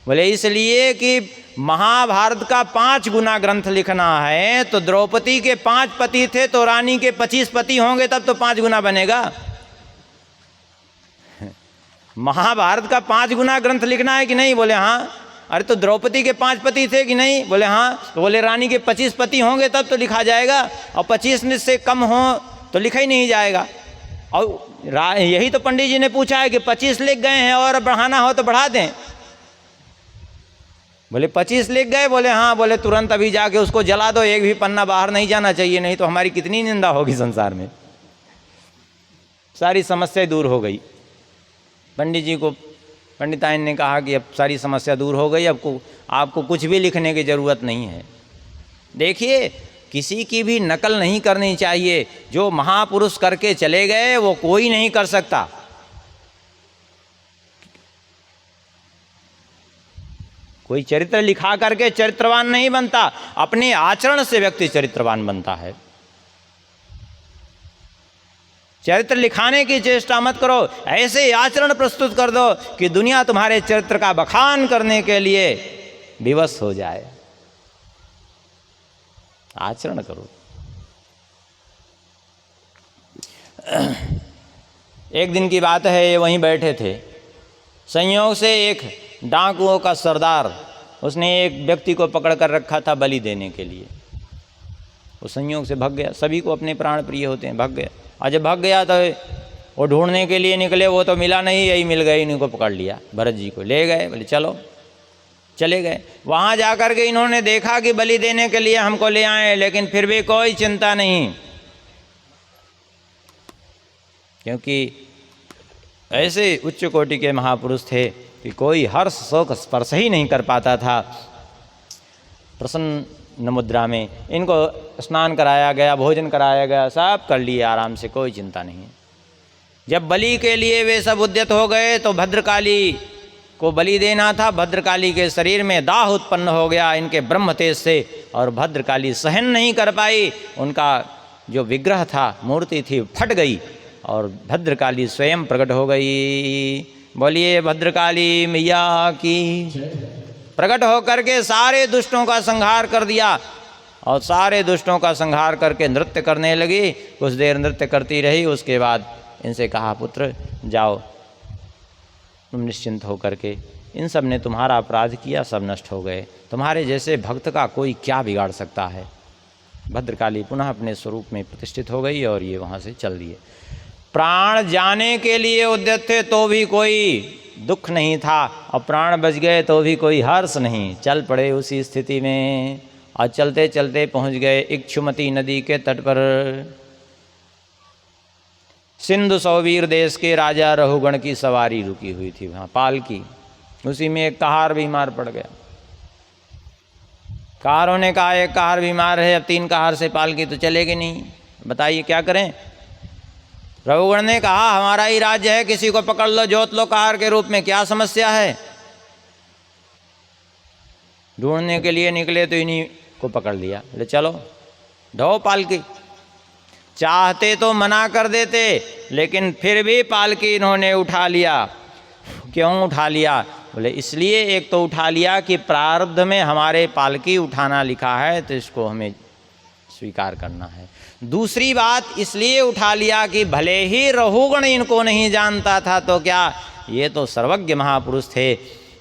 बोले इसलिए कि महाभारत का 5 गुना ग्रंथ लिखना है तो द्रौपदी के 5 पति थे तो रानी के 25 पति होंगे तब तो 5 गुना बनेगा। महाभारत का 5 गुना ग्रंथ लिखना है कि नहीं? बोले हाँ। अरे तो द्रौपदी के 5 पति थे कि नहीं? बोले हाँ। तो बोले रानी के 25 पति होंगे तब तो लिखा जाएगा, और 25 से कम हो तो लिखा ही नहीं जाएगा। और यही तो पंडित जी ने पूछा है कि 25 लिख गए हैं और बढ़ाना हो तो बढ़ा दें। बोले 25 लिख गए? बोले हाँ। बोले तुरंत अभी जाके उसको जला दो, एक भी पन्ना बाहर नहीं जाना चाहिए, नहीं तो हमारी कितनी निंदा होगी संसार में। सारी समस्या दूर हो गई। पंडित जी को पंडिताइन ने कहा कि अब सारी समस्या दूर हो गई, अब आपको कुछ भी लिखने की ज़रूरत नहीं है। देखिए, किसी की भी नकल नहीं करनी चाहिए। जो महापुरुष करके चले गए वो कोई नहीं कर सकता। कोई चरित्र लिखा करके चरित्रवान नहीं बनता, अपने आचरण से व्यक्ति चरित्रवान बनता है। चरित्र लिखाने की चेष्टा मत करो, ऐसे आचरण प्रस्तुत कर दो कि दुनिया तुम्हारे चरित्र का बखान करने के लिए विवश हो जाए। आचरण करो। एक दिन की बात है, ये वहीं बैठे थे। संयोग से एक डाकुओं का सरदार, उसने एक व्यक्ति को पकड़ कर रखा था बलि देने के लिए। वो संयोग से भाग गया। सभी को अपने प्राण प्रिय होते हैं, भाग गया। और जब भाग गया तो वो ढूंढने के लिए निकले, वो तो मिला नहीं, यही मिल गए। इन्हीं को पकड़ लिया, भरत जी को ले गए। बोले चलो, चले गए। वहाँ जा कर के इन्होंने देखा कि बलि देने के लिए हमको ले आए, लेकिन फिर भी कोई चिंता नहीं, क्योंकि ऐसे उच्च कोटि के महापुरुष थे कि कोई हर्ष शोक स्पर्श ही नहीं कर पाता था। प्रसन्न मुद्रा में इनको स्नान कराया गया, भोजन कराया गया, सब कर लिए आराम से, कोई चिंता नहीं। जब बलि के लिए वे सब उद्यत हो गए तो भद्रकाली को बलि देना था। भद्रकाली के शरीर में दाह उत्पन्न हो गया इनके ब्रह्म तेज से, और भद्रकाली सहन नहीं कर पाई। उनका जो विग्रह था, मूर्ति थी, फट गई और भद्रकाली स्वयं प्रकट हो गई। बोलिए भद्रकाली मैया की। प्रकट होकर के सारे दुष्टों का संहार कर दिया, और सारे दुष्टों का संहार करके नृत्य करने लगी। कुछ देर नृत्य करती रही, उसके बाद इनसे कहा, पुत्र जाओ तुम निश्चिंत हो करके, इन सब ने तुम्हारा अपराध किया, सब नष्ट हो गए। तुम्हारे जैसे भक्त का कोई क्या बिगाड़ सकता है। भद्रकाली पुनः अपने स्वरूप में प्रतिष्ठित हो गई और ये वहाँ से चल दिए। प्राण जाने के लिए उद्यत थे तो भी कोई दुख नहीं था, और प्राण बच गए तो भी कोई हर्ष नहीं। चल पड़े उसी स्थिति में, और चलते चलते पहुँच गए इक्षुमती नदी के तट पर। सिंधु सौवीर देश के राजा रहुगण की सवारी रुकी हुई थी वहाँ, पालकी। उसी में एक कहार बीमार पड़ गया। कहारों ने कहा, एक कहार बीमार है, अब 3 कहार से पालकी तो चलेगी नहीं, बताइए क्या करें। रघुगण ने कहा, हमारा ही राज्य है, किसी को पकड़ लो, जोत लो कहार के रूप में, क्या समस्या है। ढूंढने के लिए निकले तो इन्हीं को पकड़ लिया। बोले चलो ढो पालकी। चाहते तो मना कर देते, लेकिन फिर भी पालकी इन्होंने उठा लिया। क्यों उठा लिया? बोले इसलिए, एक तो उठा लिया कि प्रारब्ध में हमारे पालकी उठाना लिखा है, तो इसको हमें स्वीकार करना है। दूसरी बात इसलिए उठा लिया कि भले ही रहुगण इनको नहीं जानता था तो क्या, ये तो सर्वज्ञ महापुरुष थे।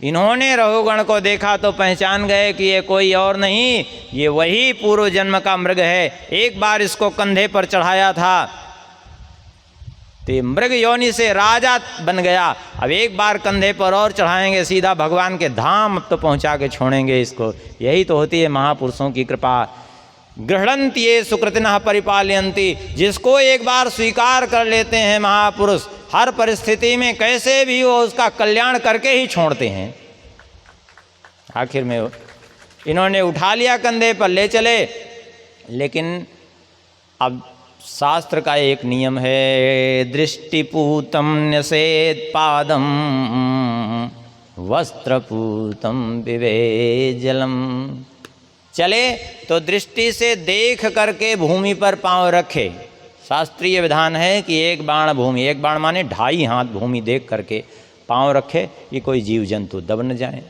इन्होंने रहुगण को देखा तो पहचान गए कि ये कोई और नहीं, ये वही पूर्व जन्म का मृग है। एक बार इसको कंधे पर चढ़ाया था तो मृग योनि से राजा बन गया, अब एक बार कंधे पर और चढ़ाएंगे, सीधा भगवान के धाम अब तो पहुंचा के छोड़ेंगे इसको। यही तो होती है महापुरुषों की कृपा। गृह्णन्ति ये सुकृतिनः परिपालयन्ति, जिसको एक बार स्वीकार कर लेते हैं महापुरुष, हर परिस्थिति में कैसे भी वो उसका कल्याण करके ही छोड़ते हैं। आखिर में इन्होंने उठा लिया, कंधे पर ले चले। लेकिन अब शास्त्र का एक नियम है, दृष्टिपूतम न्यसेत पादम वस्त्रपूतम पिबेत जलम। चले तो दृष्टि से देख करके भूमि पर पांव रखे। शास्त्रीय विधान है कि एक बाण भूमि, एक बाण माने 2.5 हाथ भूमि देख करके पांव रखे, कि कोई जीव जंतु दब न जाए।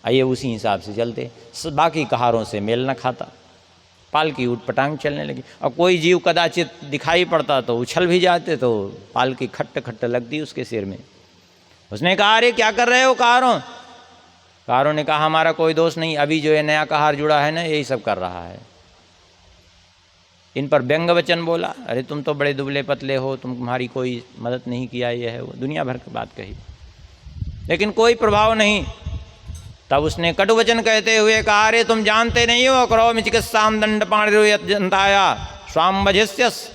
ये उसी हिसाब से चलते, बाकी कहारों से मेल न खाता। पालकी ऊट पटांग चलने लगी। और कोई जीव कदाचित दिखाई पड़ता तो उछल भी जाते, तो पालकी खट्ट खट्ट लगती उसके सिर में। उसने कहा, अरे क्या कर रहे हो कहारों? कहारों ने कहा, हमारा कोई दोष नहीं, अभी जो ये नया कहार जुड़ा है ना, यही सब कर रहा है। इन पर व्यंग वचन बोला, अरे तुम तो बड़े दुबले पतले हो, तुम्हारी कोई मदद नहीं किया, ये है वो, दुनिया भर की बात कही, लेकिन कोई प्रभाव नहीं। तब उसने कटु वचन कहते हुए कहा, अरे तुम जानते नहीं हो, करोमि चिकित्साम दंडपाणिरो यज्जन्ताया स्वाम वजिष्यस,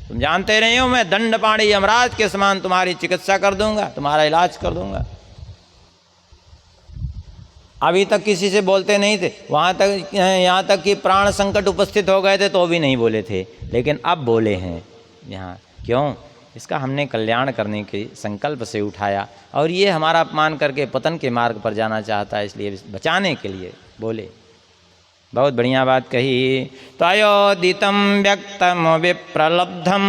तुम जानते नहीं हो मैं दंडपाणि यमराज के समान तुम्हारी चिकित्सा कर दूंगा, तुम्हारा इलाज कर दूंगा। अभी तक किसी से बोलते नहीं थे, वहाँ तक यहाँ तक कि प्राण संकट उपस्थित हो गए थे तो भी नहीं बोले थे, लेकिन अब बोले हैं यहाँ। क्यों? इसका हमने कल्याण करने के संकल्प से उठाया, और ये हमारा अपमान करके पतन के मार्ग पर जाना चाहता है, इसलिए बचाने के लिए बोले। बहुत बढ़िया बात कही। तयोदितं व्यक्तम विप्रलब्धम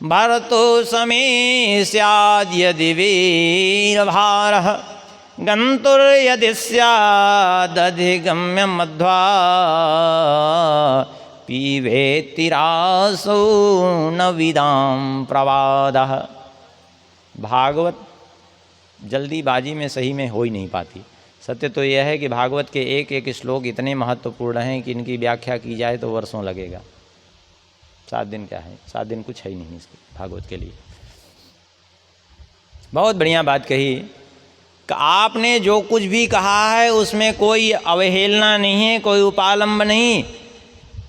भरतो समे स्याद् यदि वीरभारः गन्तुर्यदि स्यादधिगम्य मध्वा पीवेतिरासो न विदाम प्रवादः। भागवत जल्दीबाजी में सही में हो ही नहीं पाती। सत्य तो यह है कि भागवत के एक एक श्लोक इतने महत्वपूर्ण हैं कि इनकी व्याख्या की जाए तो वर्षों लगेगा। 7 दिन क्या है, 7 दिन कुछ है ही नहीं इसके भागवत के लिए। बहुत बढ़िया बात कही कि आपने जो कुछ भी कहा है उसमें कोई अवहेलना नहीं है, कोई उपालंब नहीं।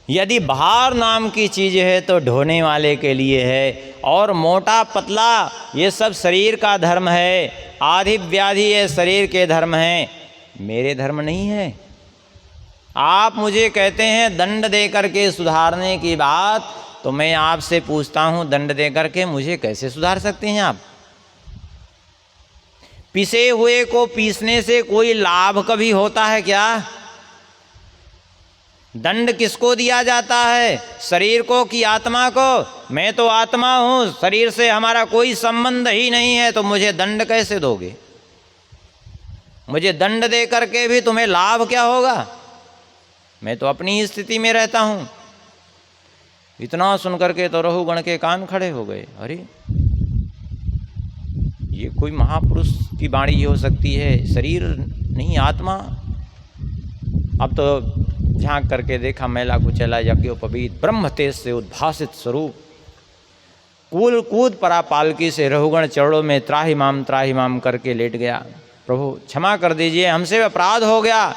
यदि भार नाम की चीज़ है तो ढोने वाले के लिए है, और मोटा पतला ये सब शरीर का धर्म है, आधि व्याधि ये शरीर के धर्म हैं, मेरे धर्म नहीं है। आप मुझे कहते हैं दंड दे करके सुधारने की बात, तो मैं आपसे पूछता हूँ, दंड दे करके मुझे कैसे सुधार सकते हैं आप? पिसे हुए को पीसने से कोई लाभ कभी होता है क्या? दंड किसको दिया जाता है? शरीर को कि आत्मा को? मैं तो आत्मा हूँ, शरीर से हमारा कोई संबंध ही नहीं है, तो मुझे दंड कैसे दोगे? मुझे दंड दे करके भी तुम्हें लाभ क्या होगा? मैं तो अपनी ही स्थिति में रहता हूँ। इतना सुनकर के तो रहुगण के कान खड़े हो गए। अरे ये कोई महापुरुष की वाणी हो सकती है, शरीर नहीं आत्मा। अब तो झांक करके देखा, मैला कुचला यज्ञोपवीत ब्रह्म तेज से उद्भासित स्वरूप, कूल कूद परा पालकी से रहुगण चरणों में त्राहिमाम करके लेट गया। प्रभु क्षमा कर दीजिए, हमसे अपराध हो गया,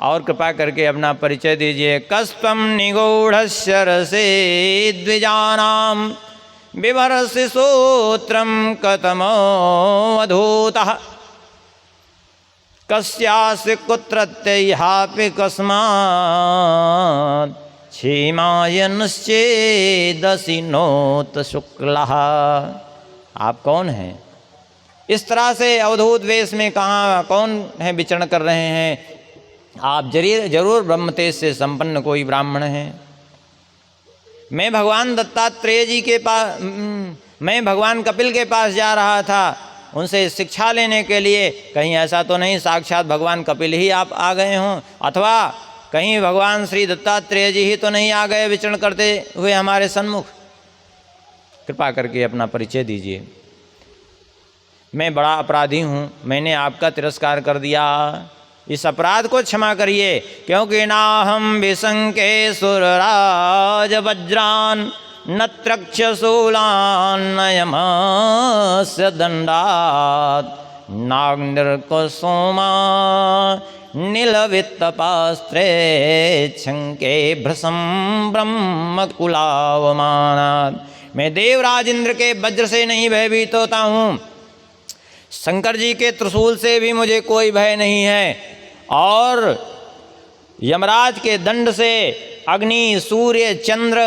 और कृपा करके अपना परिचय दीजिए। कस्त्वं निगूढ़स्य रसे द्विजानां बिभर्षि सूत्रं कतमो अधूतः कस्यास्य कुत्रत्यैहापि कस्मात् क्षेमायनश्चेदसिनोत शुक्लः। आप कौन हैं? इस तरह से अवधूत वेश में कहाँ कौन है विचरण कर रहे हैं? आप जरूर ब्रह्मतेज से संपन्न कोई ब्राह्मण हैं। मैं भगवान दत्तात्रेय जी के पास, मैं भगवान कपिल के पास जा रहा था उनसे शिक्षा लेने के लिए। कहीं ऐसा तो नहीं साक्षात भगवान कपिल ही आप आ गए हों, अथवा कहीं भगवान श्री दत्तात्रेय जी ही तो नहीं आ गए विचरण करते हुए हमारे सन्मुख? कृपा करके अपना परिचय दीजिए। मैं बड़ा अपराधी हूँ, मैंने आपका तिरस्कार कर दिया, इस अपराध को क्षमा करिए। क्योंकि नाहम विशंके सुरराज वज्रान नत्रक्षशूलान नयमस्य दंडात् नाग्निर्कुसुमा नीलवित्तपास्त्रे छंके भ्रसम ब्रह्मकुलावमानात्। मैं देवराज इंद्र के वज्र से नहीं भयभीत होता हूँ, शंकर जी के त्रिशूल से भी मुझे कोई भय नहीं है, और यमराज के दंड से, अग्नि, सूर्य, चंद्र,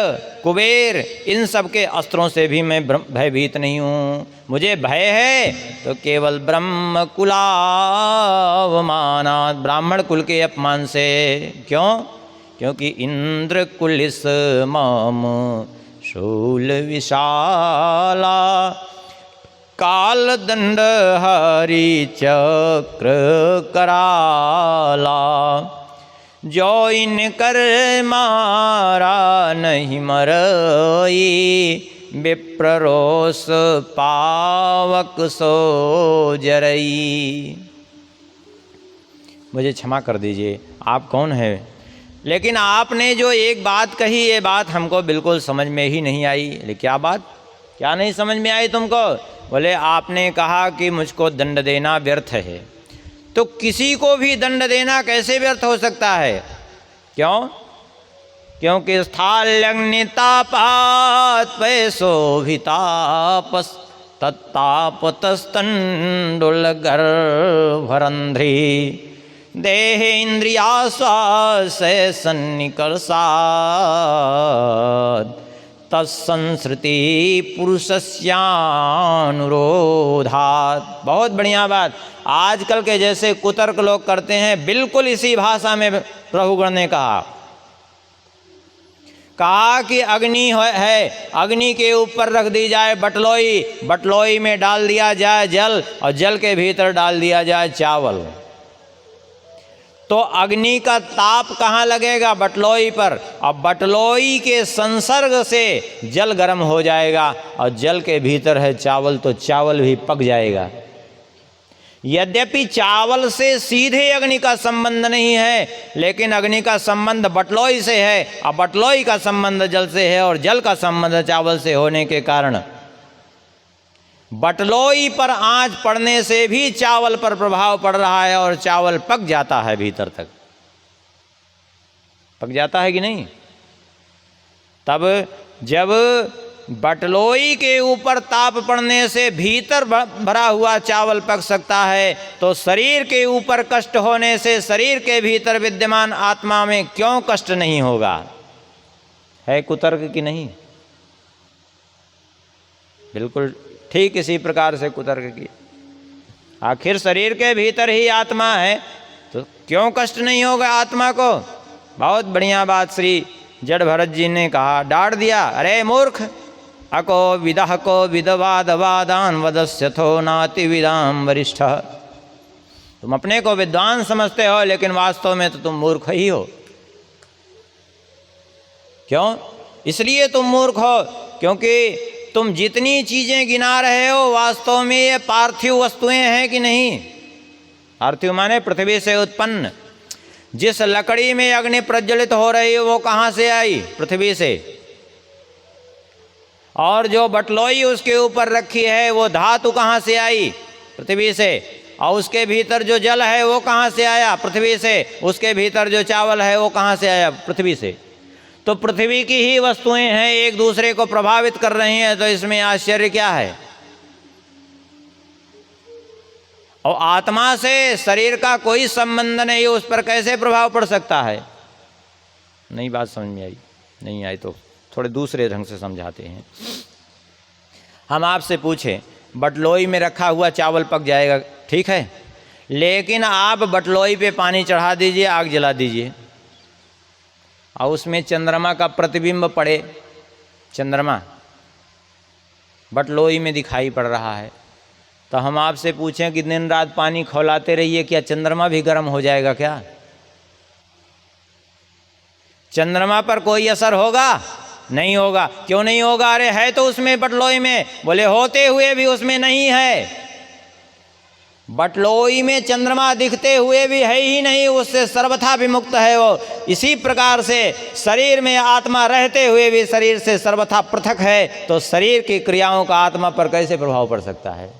कुबेर, इन सब के अस्त्रों से भी मैं भयभीत नहीं हूँ। मुझे भय है तो केवल ब्रह्म कुलावमानात्, ब्राह्मण कुल के अपमान से। क्यों? क्योंकि इंद्र कुलिस माम शूल विशाला काल दंड हरि चक्र कराला, जो इन कर मारा नहीं मरई, विप्ररोष पावक सो जरई। मुझे क्षमा कर दीजिए, आप कौन है? लेकिन आपने जो एक बात कही, ये बात हमको बिल्कुल समझ में ही नहीं आई। लेकिन क्या बात, क्या नहीं समझ में आई तुमको? बोले आपने कहा कि मुझको दंड देना व्यर्थ है। तो किसी को भी दंड देना कैसे व्यर्थ हो सकता है? क्यों? क्योंकि स्थाल्यग्नितापात पैसोभितापस तत्तापतस्तंडुलगर्भरंध्री, देह इंद्रियाश्वास सन्निकर्षात्, तत्संसृति पुरुषस्यानुरोधात्। बहुत बढ़िया बात। आजकल के जैसे कुतर्क लोग करते हैं, बिल्कुल इसी भाषा में प्रभुगण ने कहा कि अग्नि है, अग्नि के ऊपर रख दी जाए बटलोई, बटलोई में डाल दिया जाए जल, और जल के भीतर डाल दिया जाए चावल। तो अग्नि का ताप कहाँ लगेगा? बटलोई पर। अब बटलोई के संसर्ग से जल गर्म हो जाएगा, और जल के भीतर है चावल, तो चावल भी पक जाएगा। यद्यपि चावल से सीधे अग्नि का संबंध नहीं है, लेकिन अग्नि का संबंध बटलोई से है, और बटलोई का संबंध जल से है, और जल का संबंध चावल से होने के कारण बटलोई पर आंच पड़ने से भी चावल पर प्रभाव पड़ रहा है, और चावल पक जाता है, भीतर तक पक जाता है कि नहीं? तब जब बटलोई के ऊपर ताप पड़ने से भीतर भरा हुआ चावल पक सकता है, तो शरीर के ऊपर कष्ट होने से शरीर के भीतर विद्यमान आत्मा में क्यों कष्ट नहीं होगा? है कुतर्क कि नहीं? बिल्कुल ठीक इसी प्रकार से कुतर्क की। आखिर शरीर के भीतर ही आत्मा है, तो क्यों कष्ट नहीं होगा आत्मा को? बहुत बढ़िया बात श्री जड़ भरत जी ने कहा, डांट दिया। अरे मूर्ख, अको विदह को विदवाद वादान वदस्यथो नाति विदाम वरिष्ठ। तुम अपने को विद्वान समझते हो, लेकिन वास्तव में तो तुम मूर्ख ही हो। क्यों? इसलिए तुम मूर्ख हो क्योंकि तुम जितनी चीज़ें गिना रहे हो, वास्तव में ये पार्थिव वस्तुएं हैं कि नहीं? पार्थिव माने पृथ्वी से उत्पन्न। जिस लकड़ी में अग्नि प्रज्वलित हो रही है, वो कहाँ से आई? पृथ्वी से। और जो बटलोई उसके ऊपर रखी है, वो धातु कहाँ से आई? पृथ्वी से। और उसके भीतर जो जल है वो कहाँ से आया? पृथ्वी से। उसके भीतर जो चावल है वो कहाँ से आया? पृथ्वी से। तो पृथ्वी की ही वस्तुएं हैं, एक दूसरे को प्रभावित कर रही हैं, तो इसमें आश्चर्य क्या है? और आत्मा से शरीर का कोई संबंध नहीं, उस पर कैसे प्रभाव पड़ सकता है? नहीं बात समझ में आई? नहीं आई तो थोड़े दूसरे ढंग से समझाते हैं। हम आपसे पूछें, बटलोई में रखा हुआ चावल पक जाएगा, ठीक है, लेकिन आप बटलोई पे पानी चढ़ा दीजिए, आग जला दीजिए, और उसमें चंद्रमा का प्रतिबिंब पड़े, चंद्रमा बटलोई में दिखाई पड़ रहा है, तो हम आपसे पूछें कि दिन रात पानी खौलाते रहिए, क्या चंद्रमा भी गर्म हो जाएगा क्या? चंद्रमा पर कोई असर होगा? नहीं होगा। क्यों नहीं होगा? अरे है तो उसमें बटलोई में। बोले होते हुए भी उसमें नहीं है। बटलोई में चंद्रमा दिखते हुए भी है ही नहीं, उससे सर्वथा विमुक्त है वो। इसी प्रकार से शरीर में आत्मा रहते हुए भी शरीर से सर्वथा पृथक है, तो शरीर की क्रियाओं का आत्मा पर कैसे प्रभाव पड़ सकता है?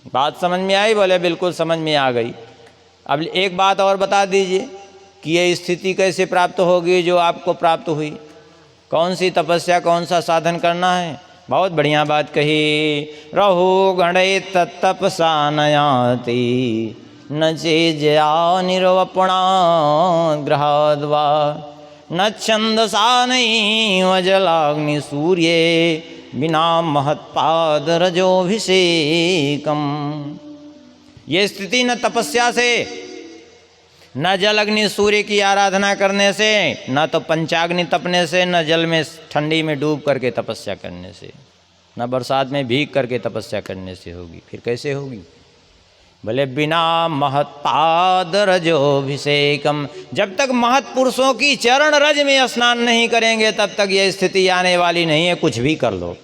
बात समझ में आई? बोले बिल्कुल समझ में आ गई। अब एक बात और बता दीजिए कि ये स्थिति कैसे प्राप्त होगी जो आपको प्राप्त हुई? कौन सी तपस्या, कौन सा साधन करना है? बहुत बढ़िया बात कही। रहु गणे तत्तपसा नयाति न चेजया निर्वपणा ग्रहाद्वा न छंदसा नैव जलाग्नि सूर्ये बिना महत्पाद रजोभिषेकम। ये स्थिति न तपस्या से, न जल अग्नि सूर्य की आराधना करने से, न तो पंचाग्नि तपने से, न जल में ठंडी में डूब करके तपस्या करने से, न बरसात में भीग करके तपस्या करने से होगी। फिर कैसे होगी? भले बिना महत्पाद रजोभिषेकम, जब तक महत पुरुषों की चरण रज में स्नान नहीं करेंगे तब तक यह स्थिति आने वाली नहीं है। कुछ भी कर लो,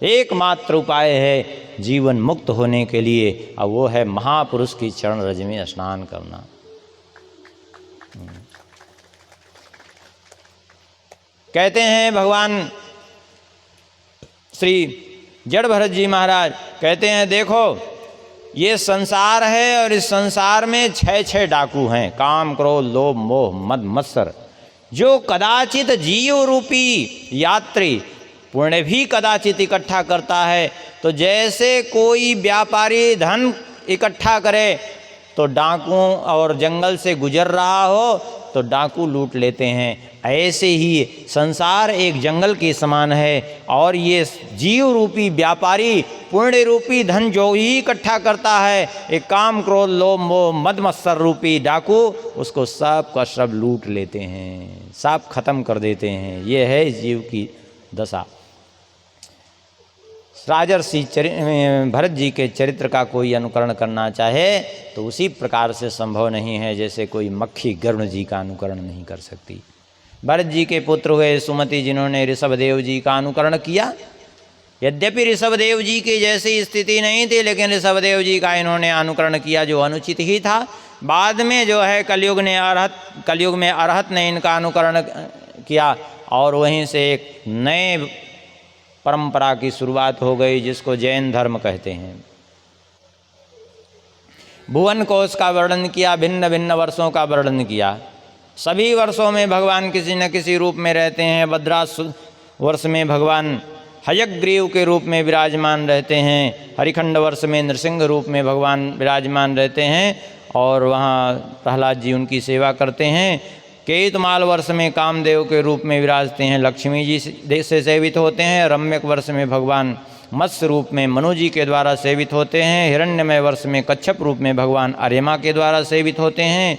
एकमात्र उपाय है जीवन मुक्त होने के लिए, और वो है महापुरुष की चरण रज में स्नान करना। कहते हैं भगवान श्री जड़ भरत जी महाराज कहते हैं, देखो ये संसार है और इस संसार में 6 डाकू हैं, काम क्रोध लोभ मोह मद मत्सर, जो कदाचित जीव रूपी यात्री पुण्य भी कदाचित इकट्ठा करता है। तो जैसे कोई व्यापारी धन इकट्ठा करे तो डाकुओं और जंगल से गुजर रहा हो तो डाकू लूट लेते हैं, ऐसे ही संसार एक जंगल के समान है। और ये जीव रूपी व्यापारी पुण्य रूपी धन जो ही इकट्ठा करता है, एक काम क्रोध लोभ मोह मद मत्सर रूपी डाकू उसको सब का सब लूट लेते हैं, सब खत्म कर देते हैं। ये है जीव की दशा। राजर्षि भरत जी के चरित्र का कोई अनुकरण करना चाहे तो उसी प्रकार से संभव नहीं है जैसे कोई मक्खी गरुड़ जी का अनुकरण नहीं कर सकती। भरत जी के पुत्र हुए सुमति, जिन्होंने ऋषभदेव जी का अनुकरण किया। यद्यपि ऋषभदेव जी की जैसी स्थिति नहीं थी, लेकिन ऋषभदेव जी का इन्होंने अनुकरण किया जो अनुचित ही था। बाद में जो है कलयुग में अरहत ने इनका अनुकरण किया और वहीं से एक नए परंपरा की शुरुआत हो गई जिसको जैन धर्म कहते हैं। भुवन कोश का वर्णन किया, भिन्न भिन्न वर्षों का वर्णन किया। सभी वर्षों में भगवान किसी न किसी रूप में रहते हैं। भद्रास वर्ष में भगवान हयग्रीव के रूप में विराजमान रहते हैं, हरिखंड वर्ष में नृसिंह रूप में भगवान विराजमान रहते हैं और वहाँ प्रहलाद जी उनकी सेवा करते हैं। केतमाल वर्ष में कामदेव के रूप में विराजते हैं, लक्ष्मी जी से सेवित होते हैं। रम्यक वर्ष में भगवान मत्स्य रूप में मनु जी के द्वारा सेवित होते हैं। हिरण्यमय वर्ष में कच्छप रूप में भगवान अर्यमा के द्वारा सेवित होते हैं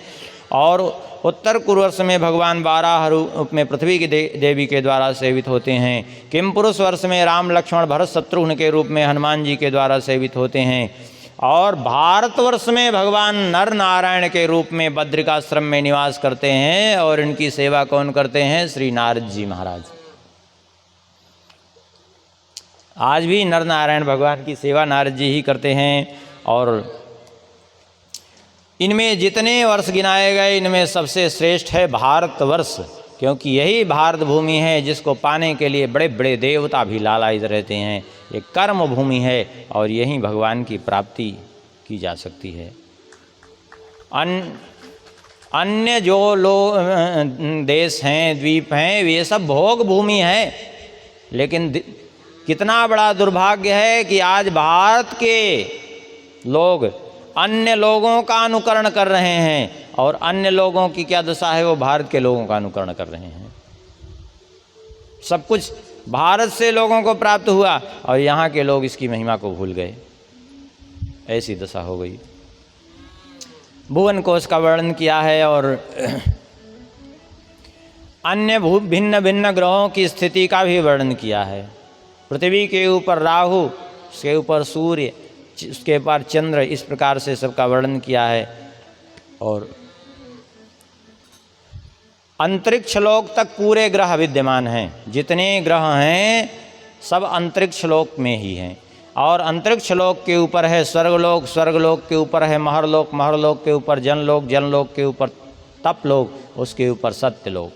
और उत्तर कुरुवर्ष में भगवान बाराह रूप में पृथ्वी की देवी के द्वारा सेवित होते हैं। किमपुरुष वर्ष में राम लक्ष्मण भरत शत्रुघ्न के रूप में हनुमान जी के द्वारा सेवित होते हैं और भारतवर्ष में भगवान नर नारायण के रूप में बद्रिकाश्रम में निवास करते हैं। और इनकी सेवा कौन करते हैं? श्री नारद जी महाराज। आज भी नर नारायण भगवान की सेवा नारद जी ही करते हैं। और इनमें जितने वर्ष गिनाए गए, इनमें सबसे श्रेष्ठ है भारतवर्ष, क्योंकि यही भारत भूमि है जिसको पाने के लिए बड़े बड़े देवता भी लालायित रहते हैं। ये कर्म भूमि है और यहीं भगवान की प्राप्ति की जा सकती है। अन्य जो लोग देश हैं, द्वीप हैं, वे सब भोग भूमि है। लेकिन कितना बड़ा दुर्भाग्य है कि आज भारत के लोग अन्य लोगों का अनुकरण कर रहे हैं और अन्य लोगों की क्या दशा है, वो भारत के लोगों का अनुकरण कर रहे हैं। सब कुछ भारत से लोगों को प्राप्त हुआ और यहाँ के लोग इसकी महिमा को भूल गए। ऐसी दशा हो गई। भुवन कोश का वर्णन किया है और अन्य भिन्न भिन्न ग्रहों की स्थिति का भी वर्णन किया है। पृथ्वी के ऊपर राहु, उसके ऊपर सूर्य, उसके ऊपर चंद्र, इस प्रकार से सबका वर्णन किया है। और अंतरिक्ष लोक तक पूरे ग्रह विद्यमान हैं। जितने ग्रह हैं सब अंतरिक्ष लोक में ही हैं। और अंतरिक्ष लोक के ऊपर है स्वर्गलोक, स्वर्गलोक के ऊपर है महरलोक, महरलोक के ऊपर जनलोक, जनलोक के ऊपर तपलोक, उसके ऊपर सत्यलोक।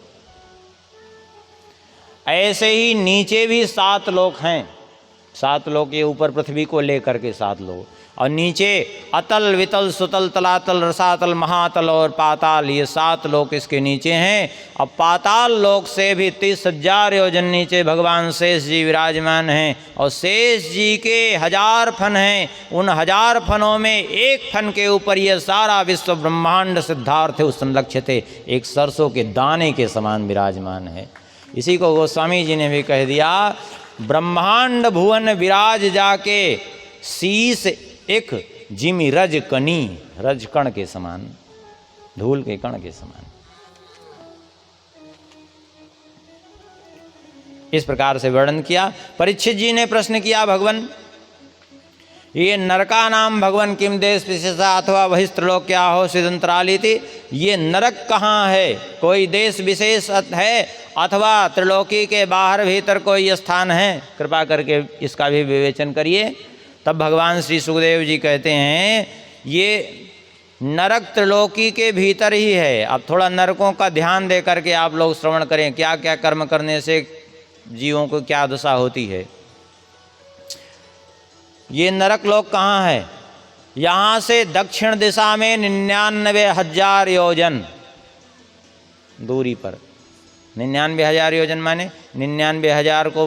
ऐसे ही नीचे भी 7 लोक हैं। 7 लोक के ऊपर पृथ्वी को लेकर के 7 लोक, और नीचे अतल वितल सुतल तलातल रसातल महातल और पाताल, ये 7 लोक इसके नीचे हैं। अब पाताल लोक से भी 30,000 योजन नीचे भगवान शेष जी विराजमान हैं और शेष जी के 1000 फन हैं। उन 1000 फनों में एक फन के ऊपर ये सारा विश्व ब्रह्मांड सिद्धार्थ संलक्ष्यते, एक सरसों के दाने के समान विराजमान है। इसी को गोस्वामी जी ने भी कह दिया, ब्रह्मांड भुवन विराज जाके शीस एक जिमि रज कनी, रज कण के समान, धूल के कण के समान। इस प्रकार से वर्णन किया। परीक्षित जी ने प्रश्न किया, भगवान ये नरका नाम भगवान किम देश विशेषा अथवा बहिस्त्रलोक्या हो सिदंतराली थी, ये नरक कहाँ है, कोई देश विशेष है अथवा त्रिलोकी के बाहर भीतर कोई स्थान है, कृपा करके इसका भी विवेचन करिए। तब भगवान श्री सुखदेव जी कहते हैं ये नरक त्रिलोकी के भीतर ही है। अब थोड़ा नरकों का ध्यान दे करके आप लोग श्रवण करें, क्या क्या कर्म करने से जीवों को क्या दशा होती है। ये नरक लोक कहाँ है, यहाँ से दक्षिण दिशा में 99,000 योजन दूरी पर। 99,000 योजन माने 99,000 को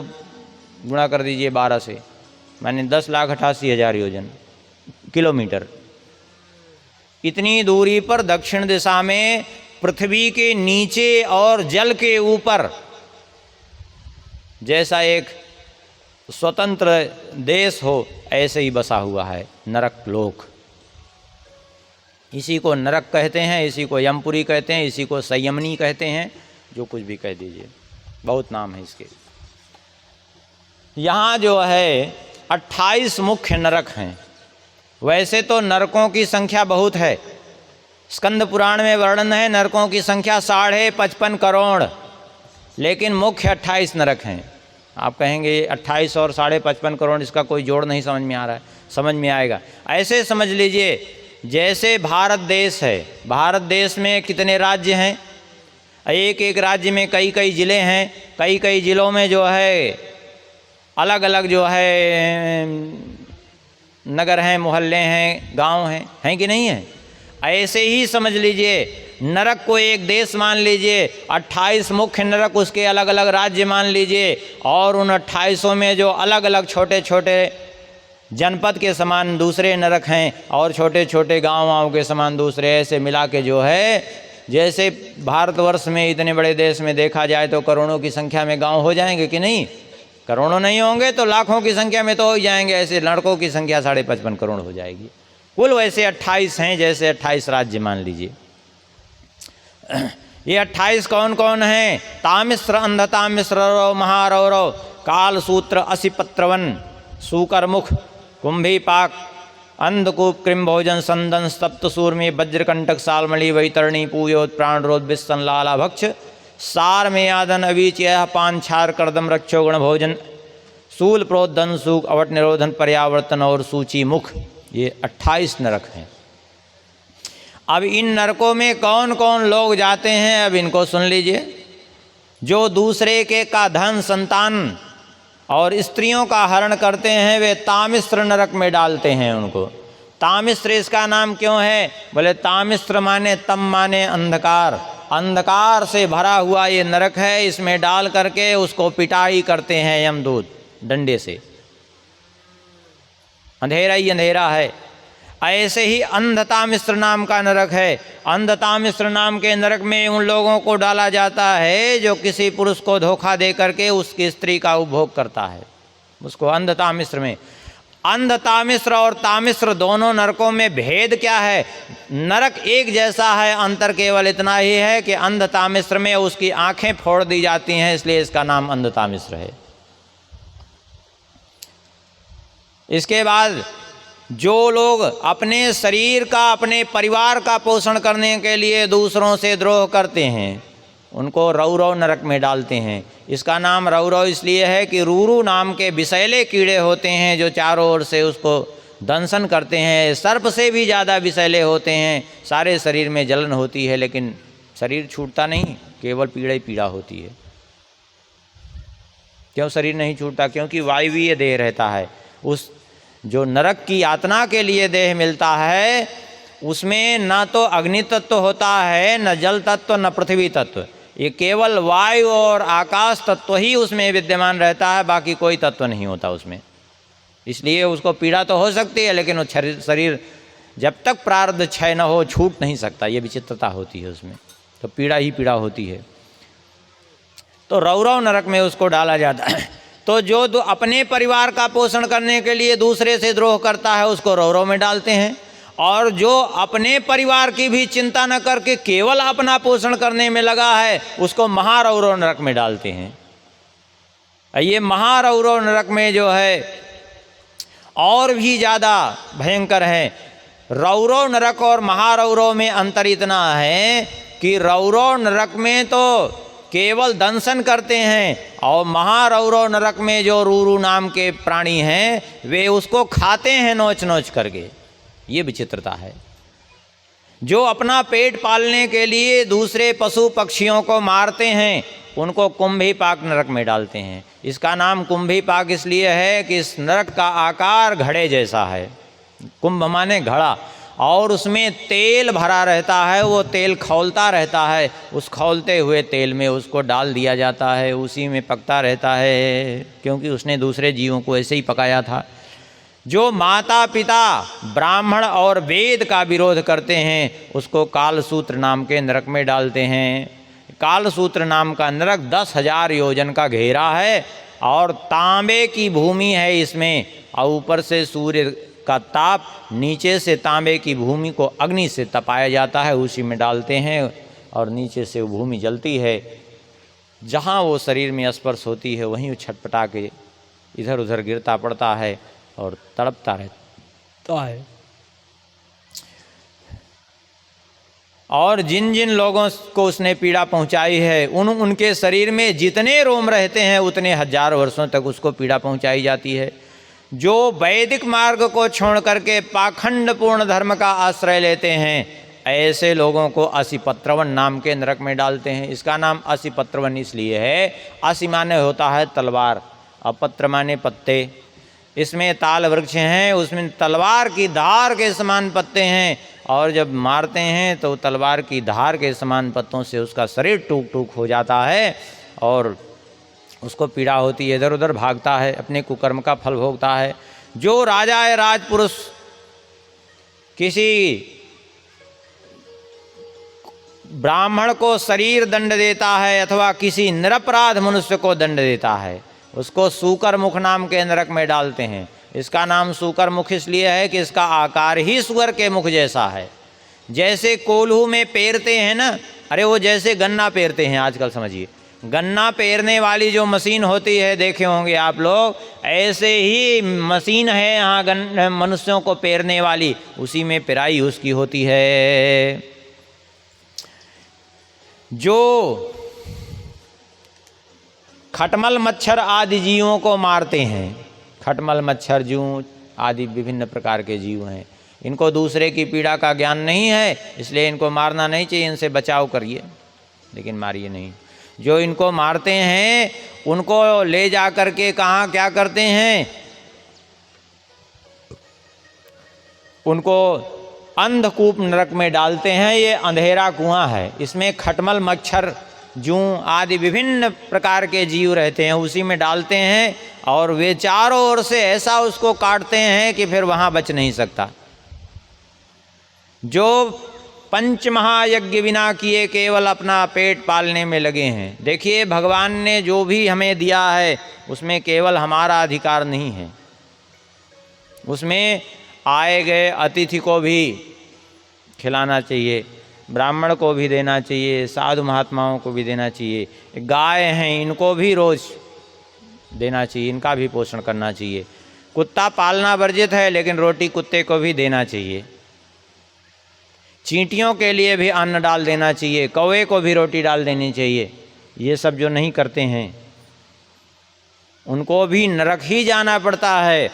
गुणा कर दीजिए 12 से, माने 10,88,000 योजन किलोमीटर। इतनी दूरी पर दक्षिण दिशा में पृथ्वी के नीचे और जल के ऊपर जैसा एक स्वतंत्र देश हो ऐसे ही बसा हुआ है नरक लोक। इसी को नरक कहते हैं, इसी को यमपुरी कहते हैं, इसी को संयमनी कहते हैं, जो कुछ भी कह दीजिए, बहुत नाम है इसके। यहाँ जो है 28 मुख्य नरक हैं। वैसे तो नरकों की संख्या बहुत है, स्कंद पुराण में वर्णन है नरकों की संख्या 55.5 करोड़, लेकिन मुख्य 28 नरक हैं। आप कहेंगे 28 और 55.5 करोड़, इसका कोई जोड़ नहीं समझ में आ रहा है, समझ में आएगा। ऐसे समझ लीजिए जैसे भारत देश है, भारत देश में कितने राज्य हैं, एक एक राज्य में कई कई ज़िले हैं, कई कई ज़िलों में जो है अलग अलग जो है नगर हैं, मोहल्ले हैं, गांव हैं कि नहीं है। ऐसे ही समझ लीजिए नरक को एक देश मान लीजिए, 28 मुख्य नरक उसके अलग अलग राज्य मान लीजिए, और उन 28 में जो अलग अलग छोटे छोटे जनपद के समान दूसरे नरक हैं और छोटे छोटे गाँव के समान दूसरे, ऐसे मिला के जो है, जैसे भारतवर्ष में इतने बड़े देश में देखा जाए तो करोड़ों की संख्या में गांव हो जाएंगे कि नहीं, करोड़ों नहीं होंगे तो लाखों की संख्या में तो हो ही जाएंगे। ऐसे लड़कों की संख्या 55.5 करोड़ हो जाएगी। कुल वैसे 28 हैं, जैसे 28 राज्य मान लीजिए। ये 28 कौन कौन हैं? तामिश्र, अंधतामिश्र, महारौरव, कालसूत्र, असिपत्रवन, सूकरमुख, कुंभीपाक, अंधकूप, कृम्भोजन, संदन, सप्तसूर्मी, वज्रकंटक, सालमणि, वैतरणी, पूयोत, प्राणरोध, विस्सन, लाला भक्ष, सार में आदन, अवीचय, पान, छार, करदम, रक्षो, गण भोजन, सूल, प्रोद्धन, सूक, अवट, निरोधन, पर्यावर्तन और सूची मुख। ये 28 नरक हैं। अब इन नरकों में कौन कौन लोग जाते हैं, अब इनको सुन लीजिए। जो दूसरे के का धन, संतान और स्त्रियों का हरण करते हैं वे तामिश्र नरक में डालते हैं उनको। तामिश्र इसका नाम क्यों है? बोले तामिश्र माने तम माने अंधकार, अंधकार से भरा हुआ ये नरक है, इसमें डाल करके उसको पिटाई करते हैं यमदूत डंडे से, अंधेरा ही अंधेरा है। ऐसे ही अंधतामिश्र नाम का नरक है। अंधतामिश्र नाम के नरक में उन लोगों को डाला जाता है जो किसी पुरुष को धोखा दे करके उसकी स्त्री का उपभोग करता है, उसको अंधतामिश्र में। अंधतामिश्र और तामिश्र दोनों नरकों में भेद क्या है? नरक एक जैसा है, अंतर केवल इतना ही है कि अंधतामिश्र में उसकी आंखें फोड़ दी जाती हैं, इसलिए इसका नाम अंधतामिश्र है। इसके बाद जो लोग अपने शरीर का, अपने परिवार का पोषण करने के लिए दूसरों से द्रोह करते हैं उनको रौरव नरक में डालते हैं। इसका नाम रौरव इसलिए है कि रूरू नाम के विषैले कीड़े होते हैं जो चारों ओर से उसको दंशन करते हैं। सर्प से भी ज़्यादा विषैले होते हैं। सारे शरीर में जलन होती है लेकिन शरीर छूटता नहीं, केवल पीड़ा ही पीड़ा होती है। क्यों शरीर नहीं छूटता? क्योंकि वायवीय देह रहता है। उस जो नरक की यातना के लिए देह मिलता है उसमें ना तो अग्नि तत्व होता है, न जल तत्व, न पृथ्वी तत्व। ये केवल वायु और आकाश तत्व ही उसमें विद्यमान रहता है, बाकी कोई तत्व नहीं होता उसमें। इसलिए उसको पीड़ा तो हो सकती है लेकिन वो शरीर जब तक प्रारब्ध क्षय न हो छूट नहीं सकता। ये विचित्रता होती है उसमें, तो पीड़ा ही पीड़ा होती है। तो रौरव नरक में उसको डाला जाता है। तो जो अपने परिवार का पोषण करने के लिए दूसरे से द्रोह करता है उसको रौरव में डालते हैं, और जो अपने परिवार की भी चिंता न करके केवल अपना पोषण करने में लगा है उसको महारौरव नरक में डालते हैं। ये महारौरव नरक में जो है और भी ज़्यादा भयंकर है। रौरव नरक और महारौरव में अंतर इतना है कि रौरव नरक में तो केवल दंशन करते हैं, और महारौरव नरक में जो रूरू नाम के प्राणी हैं वे उसको खाते हैं नोच नोच करके। ये विचित्रता है। जो अपना पेट पालने के लिए दूसरे पशु पक्षियों को मारते हैं उनको कुंभीपाक नरक में डालते हैं। इसका नाम कुंभीपाक इसलिए है कि इस नरक का आकार घड़े जैसा है। कुंभ माने घड़ा, और उसमें तेल भरा रहता है, वो तेल खौलता रहता है, उस खौलते हुए तेल में उसको डाल दिया जाता है, उसी में पकता रहता है, क्योंकि उसने दूसरे जीवों को ऐसे ही पकाया था। जो माता पिता ब्राह्मण और वेद का विरोध करते हैं उसको कालसूत्र नाम के नरक में डालते हैं। कालसूत्र नाम का नरक 10,000 योजन का घेरा है और तांबे की भूमि है इसमें, और ऊपर से सूर्य का ताप, नीचे से तांबे की भूमि को अग्नि से तपाया जाता है, उसी में डालते हैं, और नीचे से वो भूमि जलती है। जहाँ वो शरीर में स्पर्श होती है वहीं वो छटपटा के इधर उधर गिरता पड़ता है और तड़पता रहता है। और जिन जिन लोगों को उसने पीड़ा पहुंचाई है उनके शरीर में जितने रोम रहते हैं उतने 1000 वर्षों तक उसको पीड़ा पहुंचाई जाती है। जो वैदिक मार्ग को छोड़ करके पाखंडपूर्ण धर्म का आश्रय लेते हैं ऐसे लोगों को असिपत्रवन नाम के नरक में डालते हैं। इसका नाम असिपत्रवन इसलिए है, असि माने होता है तलवार, अपत्र माने पत्ते। इसमें ताल वृक्ष हैं, उसमें तलवार की धार के समान पत्ते हैं, और जब मारते हैं तो तलवार की धार के समान पत्तों से उसका शरीर टूक टूक हो जाता है और उसको पीड़ा होती है, इधर उधर भागता है, अपने कुकर्म का फल भोगता है। जो राजा है राजपुरुष किसी ब्राह्मण को शरीर दंड देता है अथवा किसी निरपराध मनुष्य को दंड देता है उसको सूकर मुख नाम के नरक में डालते हैं। इसका नाम सूकर मुख इसलिए है कि इसका आकार ही सुअर के मुख जैसा है। जैसे कोल्हू में पेरते हैं ना, अरे वो जैसे गन्ना पेरते हैं आजकल, समझिए गन्ना पेरने वाली जो मशीन होती है देखे होंगे आप लोग, ऐसे ही मशीन है यहाँ मनुष्यों को पेरने वाली, उसी में पेराई उसकी होती है। जो खटमल मच्छर आदि जीवों को मारते हैं, खटमल मच्छर जूं आदि विभिन्न प्रकार के जीव हैं, इनको दूसरे की पीड़ा का ज्ञान नहीं है इसलिए इनको मारना नहीं चाहिए, इनसे बचाव करिए लेकिन मारिए नहीं। जो इनको मारते हैं उनको ले जा कर के कहाँ क्या करते हैं, उनको अंधकूप नरक में डालते हैं। ये अंधेरा कुआं है, इसमें खटमल मच्छर जूं आदि विभिन्न प्रकार के जीव रहते हैं, उसी में डालते हैं और वे चारों ओर से ऐसा उसको काटते हैं कि फिर वहाँ बच नहीं सकता। जो पंच महायज्ञ बिना किए केवल अपना पेट पालने में लगे हैं, देखिए भगवान ने जो भी हमें दिया है उसमें केवल हमारा अधिकार नहीं है, उसमें आए गए अतिथि को भी खिलाना चाहिए, ब्राह्मण को भी देना चाहिए, साधु महात्माओं को भी देना चाहिए, गाय हैं इनको भी रोज़ देना चाहिए, इनका भी पोषण करना चाहिए। कुत्ता पालना वर्जित है लेकिन रोटी कुत्ते को भी देना चाहिए। चींटियों के लिए भी अन्न डाल देना चाहिए, कौवे को भी रोटी डाल देनी चाहिए। ये सब जो नहीं करते हैं उनको भी नरक ही जाना पड़ता है।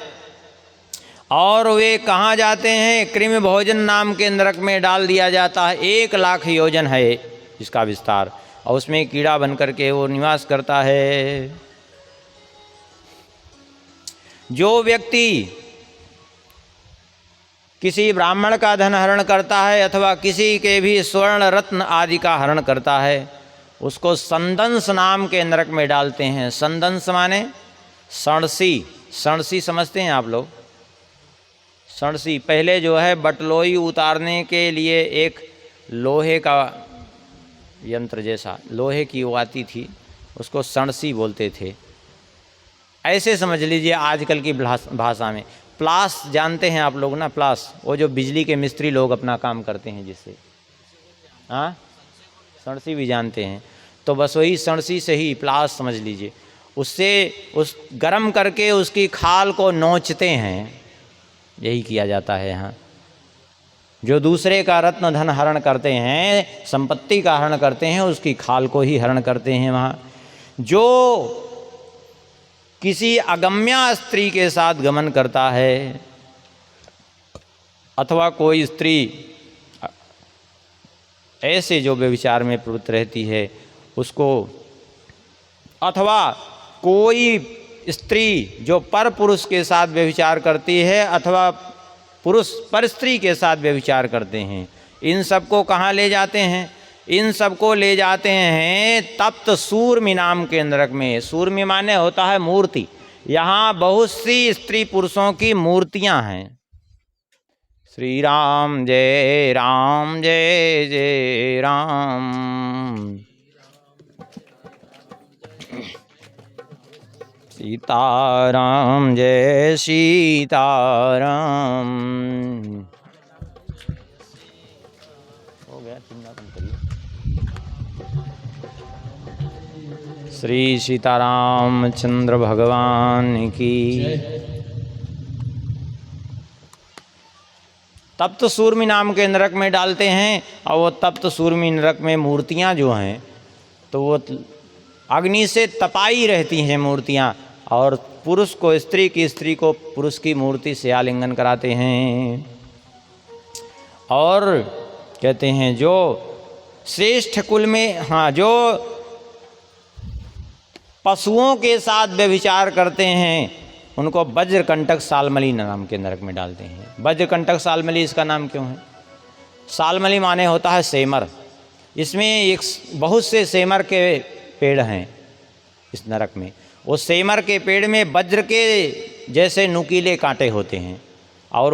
और वे कहाँ जाते हैं, कृमि भोजन नाम के नरक में डाल दिया जाता है। 1 लाख योजन है इसका विस्तार, और उसमें कीड़ा बन करके वो निवास करता है। जो व्यक्ति किसी ब्राह्मण का धन हरण करता है अथवा किसी के भी स्वर्ण रत्न आदि का हरण करता है उसको संदंस नाम के नरक में डालते हैं। संदंस माने सणसी, सणसी समझते हैं आप लोग, सणसी पहले जो है बटलोई उतारने के लिए एक लोहे का यंत्र जैसा लोहे की वो आती थी, उसको सणसी बोलते थे। ऐसे समझ लीजिए आजकल की भाषा में। प्लास जानते हैं आप लोग ना, प्लास, वो जो बिजली के मिस्त्री लोग अपना काम करते हैं जिससे, हाँ, सणसी भी जानते हैं, तो बस वही सणसी से ही प्लास समझ लीजिए। उससे उस गरम करके उसकी खाल को नोचते हैं, यही किया जाता है यहाँ। जो दूसरे का रत्न धन हरण करते हैं, संपत्ति का हरण करते हैं, उसकी खाल को ही हरण करते हैं वहाँ। जो किसी अगम्या स्त्री के साथ गमन करता है, अथवा कोई स्त्री ऐसे जो व्यभिचार में प्रवृत्त रहती है उसको, अथवा कोई स्त्री जो पर पुरुष के साथ व्यभिचार करती है, अथवा पुरुष पर स्त्री के साथ व्यभिचार करते हैं, इन सबको कहाँ ले जाते हैं? इन सबको ले जाते हैं तप्त सूर्मी नाम के नरक में। सूर्मी माने होता है मूर्ति। यहाँ बहुत सी स्त्री पुरुषों की मूर्तियाँ हैं। श्री राम जय राम, जय जय राम, सीताराम जय सीताराम। हो गया, चिंता कम करिए। श्री सीताराम चंद्र भगवान की। तप्त सूर्मी नाम के नरक में डालते हैं, और वो तप्त सूर्मी नरक में मूर्तियाँ जो हैं तो वो अग्नि से तपाई रहती हैं मूर्तियाँ, और पुरुष को स्त्री की, स्त्री को पुरुष की मूर्ति से आलिंगन कराते हैं। और कहते हैं जो श्रेष्ठ कुल में, हाँ, जो पशुओं के साथ व्यभिचार करते हैं उनको वज्रकंटक सालमली नाम के नरक में डालते हैं। वज्रकंटक सालमली इसका नाम क्यों है? सालमली माने होता है सेमर। इसमें एक बहुत से सेमर के पेड़ हैं इस नरक में। वो सेमर के पेड़ में वज्र के जैसे नुकीले कांटे होते हैं, और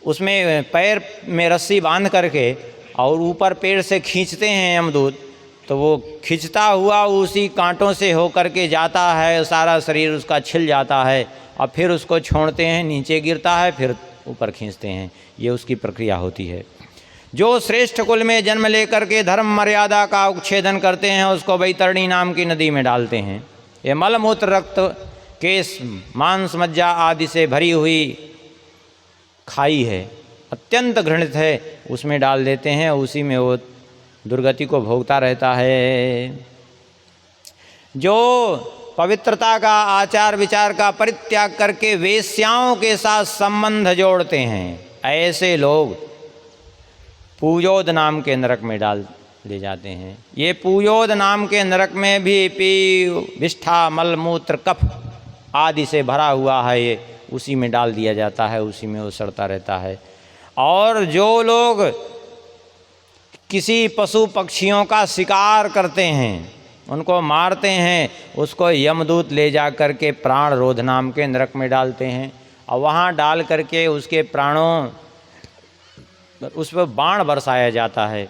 उसमें पैर में रस्सी बांध करके और ऊपर पेड़ से खींचते हैं यमदूत, तो वो खिंचता हुआ उसी कांटों से होकर के जाता है, सारा शरीर उसका छिल जाता है, और फिर उसको छोड़ते हैं, नीचे गिरता है, फिर ऊपर खींचते हैं। ये उसकी प्रक्रिया होती है। जो श्रेष्ठ कुल में जन्म लेकर के धर्म मर्यादा का उच्छेदन करते हैं उसको वैतरणी नाम की नदी में डालते हैं। ये मलमूत्र, रक्त, केश, मांस, मज्जा आदि से भरी हुई खाई है, अत्यंत घृणित है, उसमें डाल देते हैं, उसी में वो दुर्गति को भोगता रहता है। जो पवित्रता का, आचार विचार का परित्याग करके वेश्याओं के साथ संबंध जोड़ते हैं, ऐसे लोग पूयोद नाम के नरक में डाल ले जाते हैं। ये पूयोद नाम के नरक में भी पी, विष्ठा, मलमूत्र, कफ आदि से भरा हुआ है, ये उसी में डाल दिया जाता है, उसी में वो सड़ता रहता है। और जो लोग किसी पशु पक्षियों का शिकार करते हैं, उनको मारते हैं, उसको यमदूत ले जा कर के प्राण रोध नाम के नरक में डालते हैं, और वहाँ डाल करके उसके प्राणों, उस पर बाण बरसाया जाता है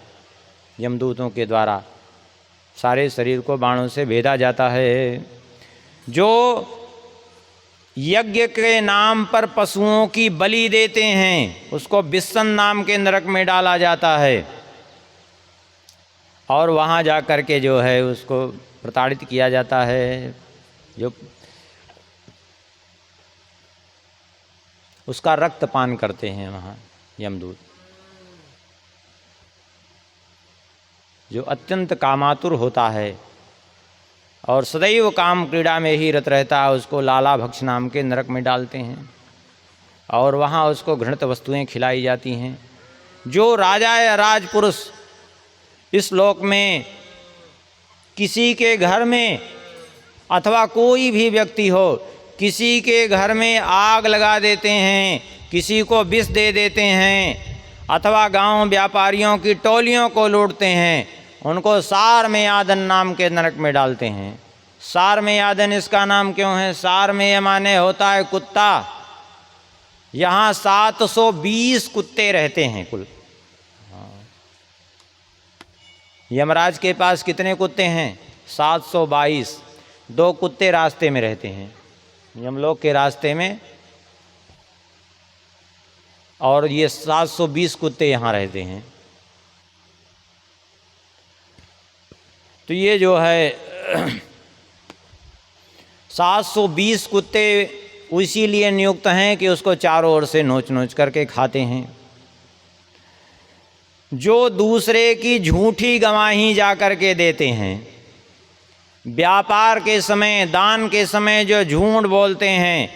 यमदूतों के द्वारा, सारे शरीर को बाणों से भेदा जाता है। जो यज्ञ के नाम पर पशुओं की बलि देते हैं उसको विस्सन नाम के नरक में डाला जाता है, और वहाँ जा कर के जो है उसको प्रताड़ित किया जाता है। जो उसका रक्त पान करते हैं वहाँ यमदूत। जो अत्यंत कामातुर होता है और सदैव काम क्रीड़ा में ही रत रहता है, उसको लाला भक्ष नाम के नरक में डालते हैं, और वहाँ उसको घृणित वस्तुएं खिलाई जाती हैं। जो राजा या राजपुरुष इस लोक में किसी के घर में, अथवा कोई भी व्यक्ति हो, किसी के घर में आग लगा देते हैं, किसी को विष दे देते हैं, अथवा गांव व्यापारियों की टोलियों को लूटते हैं, उनको सार में यादन नाम के नरक में डालते हैं। सार में यादन इसका नाम क्यों है? सार में माने होता है कुत्ता। यहाँ 720 कुत्ते रहते हैं कुल। यमराज के पास कितने कुत्ते हैं? 722। 2 कुत्ते रास्ते में रहते हैं, यमलोक के रास्ते में, और ये 720 कुत्ते यहाँ रहते हैं। तो ये जो है 720 कुत्ते इसीलिए नियुक्त हैं कि उसको चारों ओर से नोच नोच करके खाते हैं। जो दूसरे की झूठी गवाही जा कर के देते हैं, व्यापार के समय, दान के समय जो झूठ बोलते हैं,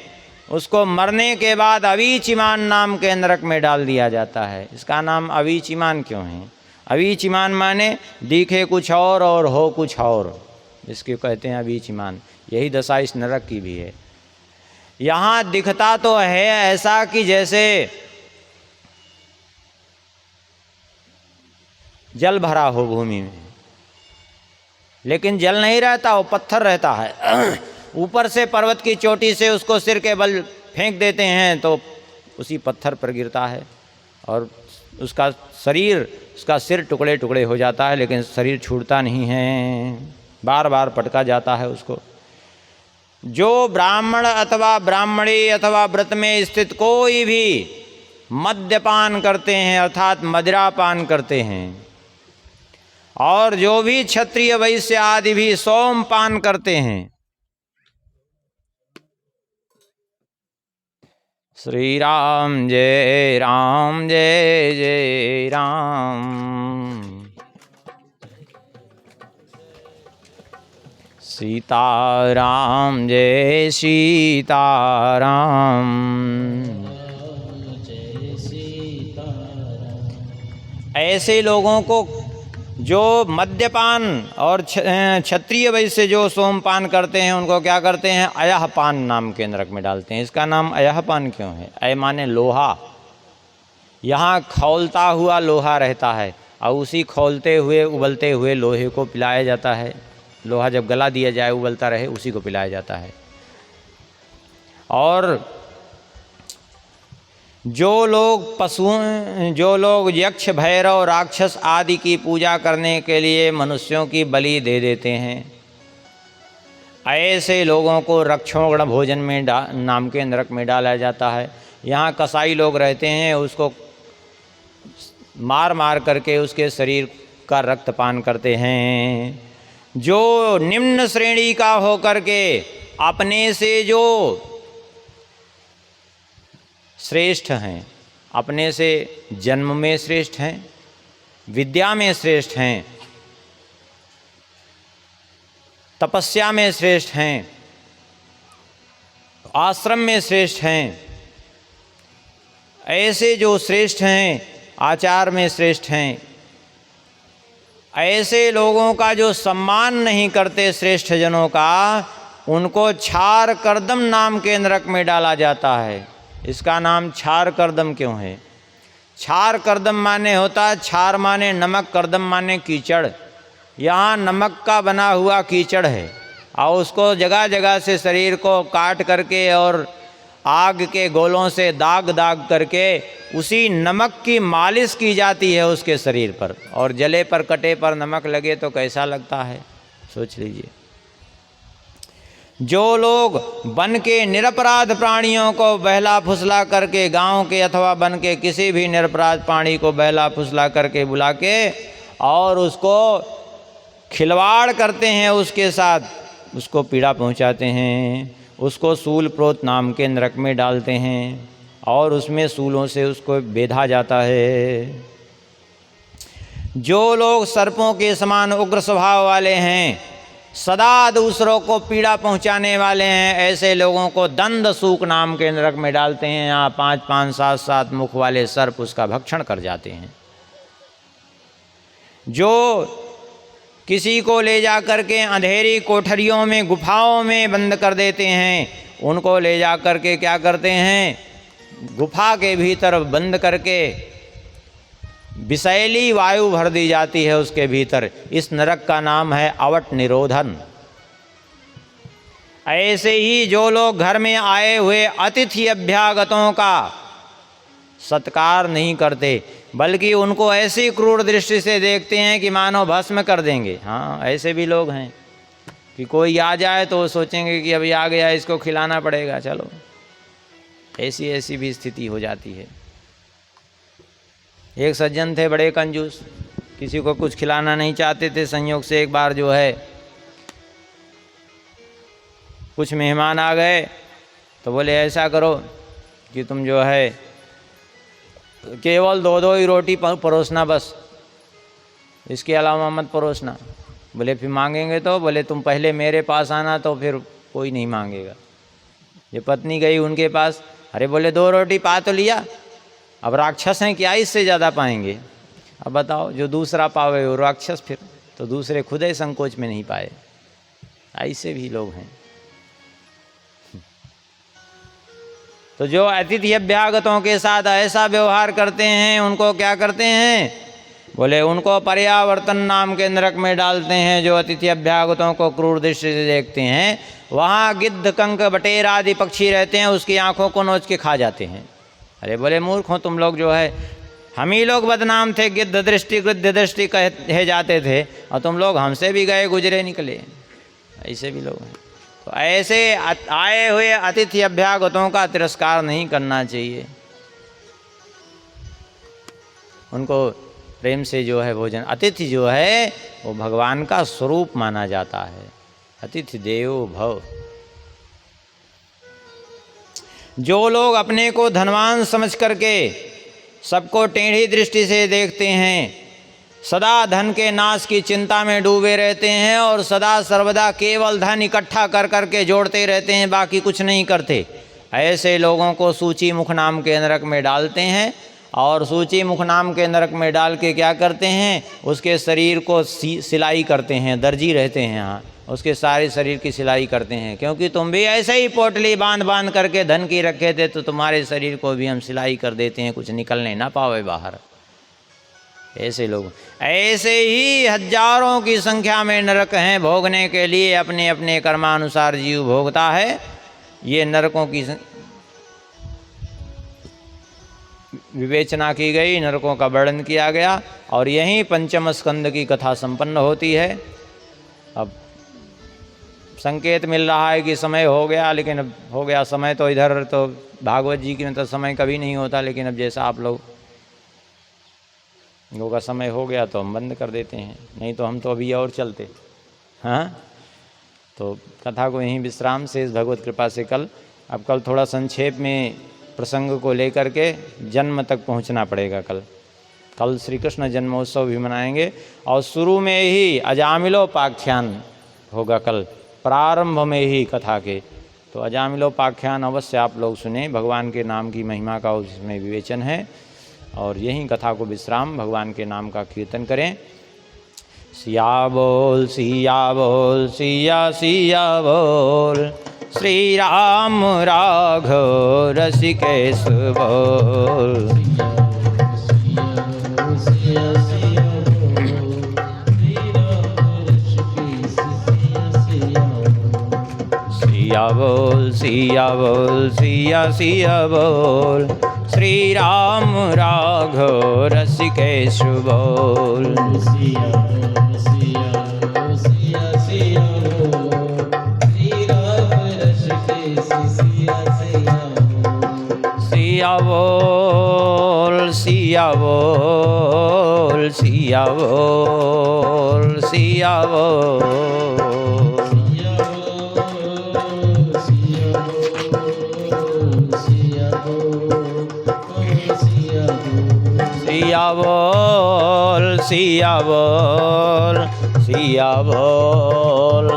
उसको मरने के बाद अवीचिमान नाम के नरक में डाल दिया जाता है। इसका नाम अवीचिमान क्यों है? अवीचिमान माने दिखे कुछ और हो कुछ और, इसके कहते हैं अवीचिमान। यही दशा इस नरक की भी है। यहाँ दिखता तो है ऐसा कि जैसे जल भरा हो भूमि में, लेकिन जल नहीं रहता, वो पत्थर रहता है। ऊपर से पर्वत की चोटी से उसको सिर के बल फेंक देते हैं तो उसी पत्थर पर गिरता है और उसका शरीर, उसका सिर टुकड़े टुकड़े हो जाता है, लेकिन शरीर छूटता नहीं है, बार बार पटका जाता है उसको। जो ब्राह्मण अथवा ब्राह्मणी अथवा व्रत में स्थित कोई भी मद्यपान करते हैं, अर्थात मदिरापान करते हैं, और जो भी क्षत्रिय वैश्य आदि भी सोमपान करते हैं, श्री राम जय राम जय जय राम, सीताराम जय सीताराम। ऐसे लोगों को जो मद्यपान और क्षत्रिय वैश्य जो सोमपान करते हैं, उनको क्या करते हैं? अयहपान नाम के नरक में डालते हैं। इसका नाम अयहपान क्यों है? अय माने लोहा, यहाँ खौलता हुआ लोहा रहता है और उसी खौलते हुए उबलते हुए लोहे को पिलाया जाता है। लोहा जब गला दिया जाए, उबलता रहे, उसी को पिलाया जाता है। और जो लोग यक्ष भैरव राक्षस आदि की पूजा करने के लिए मनुष्यों की बलि दे देते हैं, ऐसे लोगों को रक्षोगण भोजन में नाम के नरक में डाला जाता है। यहाँ कसाई लोग रहते हैं, उसको मार मार करके उसके शरीर का रक्तपान करते हैं। जो निम्न श्रेणी का होकर के अपने से जो श्रेष्ठ हैं, अपने से जन्म में श्रेष्ठ हैं, विद्या में श्रेष्ठ हैं, तपस्या में श्रेष्ठ हैं, आश्रम में श्रेष्ठ हैं, ऐसे जो श्रेष्ठ हैं, आचार में श्रेष्ठ हैं, ऐसे लोगों का जो सम्मान नहीं करते श्रेष्ठ जनों का, उनको छार कर्दम नाम के नरक में डाला जाता है। इसका नाम छार कर्दम क्यों है? छार कर्दम माने होता है, छार माने नमक, कर्दम माने कीचड़। यहाँ नमक का बना हुआ कीचड़ है और उसको जगह जगह से शरीर को काट करके और आग के गोलों से दाग दाग करके उसी नमक की मालिश की जाती है उसके शरीर पर। और जले पर कटे पर नमक लगे तो कैसा लगता है, सोच लीजिए। जो लोग वन के निरपराध प्राणियों को बहला फुसला करके, गांव के अथवा वन के किसी भी निरपराध प्राणी को बहला फुसला करके बुला के और उसको खिलवाड़ करते हैं, उसके साथ उसको पीड़ा पहुंचाते हैं, उसको सूल प्रोत नाम के नरक में डालते हैं और उसमें सूलों से उसको बेधा जाता है। जो लोग सर्पों के समान उग्र स्वभाव वाले हैं, सदा दूसरों को पीड़ा पहुंचाने वाले हैं, ऐसे लोगों को दंड सूक नाम के नरक में डालते हैं। यहाँ 5-5, 7-7 मुख वाले सर्प उसका भक्षण कर जाते हैं। जो किसी को ले जा कर के अंधेरी कोठरियों में, गुफाओं में बंद कर देते हैं, उनको ले जा कर के क्या करते हैं? गुफा के भीतर बंद करके विषैली वायु भर दी जाती है उसके भीतर। इस नरक का नाम है अवट निरोधन। ऐसे ही जो लोग घर में आए हुए अतिथि अभ्यागतों का सत्कार नहीं करते, बल्कि उनको ऐसी क्रूर दृष्टि से देखते हैं कि मानो भस्म कर देंगे। हाँ, ऐसे भी लोग हैं। कि कोई आ जाए तो वो सोचेंगे कि अभी आ गया, इसको खिलाना पड़ेगा, चलो। ऐसी ऐसी भी स्थिति हो जाती है। एक सज्जन थे बड़े कंजूस, किसी को कुछ खिलाना नहीं चाहते थे। संयोग से एक बार जो है कुछ मेहमान आ गए तो बोले ऐसा करो कि तुम जो है केवल 2 ही रोटी परोसना, बस इसके अलावा मत परोसना। बोले फिर मांगेंगे तो? बोले तुम पहले मेरे पास आना तो फिर कोई नहीं मांगेगा। ये पत्नी गई उनके पास, अरे बोले 2 रोटी पा तो लिया, अब राक्षस हैं क्या, इससे ज़्यादा पाएंगे? अब बताओ, जो दूसरा पावे वो राक्षस, फिर तो दूसरे खुद ही संकोच में नहीं पाए। ऐसे भी लोग हैं। तो जो अतिथि अभ्यागतों के साथ ऐसा व्यवहार करते हैं उनको क्या करते हैं? बोले उनको पर्यावर्तन नाम के नरक में डालते हैं। जो अतिथि अभ्यागतों को क्रूर दृष्टि से देखते हैं, वहाँ गिद्ध, कंक, बटेर आदि पक्षी रहते हैं, उसकी आंखों को नोच के खा जाते हैं। अरे बोले मूर्ख हो तुम लोग, जो है हम ही लोग बदनाम थे, गिद्ध दृष्टि गिद्ध दृष्टि कहे जाते थे, और तुम लोग हमसे भी गए गुजरे निकले। ऐसे भी लोग हैं। तो ऐसे आए हुए अतिथि अभ्यागतों का तिरस्कार नहीं करना चाहिए। उनको प्रेम से जो है भोजन, अतिथि जो है वो भगवान का स्वरूप माना जाता है। अतिथि देवो भव। जो लोग अपने को धनवान समझ करके सबको टेढ़ी दृष्टि से देखते हैं, सदा धन के नाश की चिंता में डूबे रहते हैं और सदा सर्वदा केवल धन इकट्ठा कर करके जोड़ते रहते हैं, बाकी कुछ नहीं करते, ऐसे लोगों को सूची मुख नाम के नरक में डालते हैं। और सूची मुख नाम के नरक में डाल के क्या करते हैं? उसके शरीर को सिलाई करते हैं। दर्जी रहते हैं यहाँ, उसके सारे शरीर की सिलाई करते हैं। क्योंकि तुम भी ऐसे ही पोटली बांध बांध करके धन की रखे थे, तो तुम्हारे शरीर को भी हम सिलाई कर देते हैं, कुछ निकलने ना पावे बाहर। ऐसे लोग, ऐसे ही हजारों की संख्या में नरक हैं भोगने के लिए। अपने अपने कर्मानुसार जीव भोगता है। ये नरकों की विवेचना की गई, नरकों का वर्णन किया गया, और यहीं पंचम स्कंद की कथा संपन्न होती है। अब संकेत मिल रहा है कि समय हो गया, लेकिन अब हो गया समय तो इधर तो भागवत जी की तो समय कभी नहीं होता, लेकिन अब जैसा आप लोगों का समय हो गया तो हम बंद कर देते हैं, नहीं तो हम तो अभी और चलते। हाँ, तो कथा को यहीं विश्राम से इस भगवत कृपा से कल थोड़ा संक्षेप में प्रसंग को लेकर के जन्म तक पहुंचना पड़ेगा। कल श्री कृष्ण जन्मोत्सव भी मनाएंगे, और शुरू में ही अजामिलोपाख्यान होगा कल, प्रारंभ में ही कथा के। तो अजामिलोपाख्यान अवश्य आप लोग सुने। भगवान के नाम की महिमा का उसमें विवेचन है, और यहीं कथा को विश्राम, भगवान के नाम का कीर्तन करें। सिया बोल सिया बोल सिया सिया बोल, श्री राम राघव रसिकेश बोल। सिया बोल सिया बोल सिया सिया बोल, श्री राम राघव रसिकेश बोल। सिया बोल सिया बोल सिया बोल सिया बोल, सिया बोल सिया बोल सिया बोल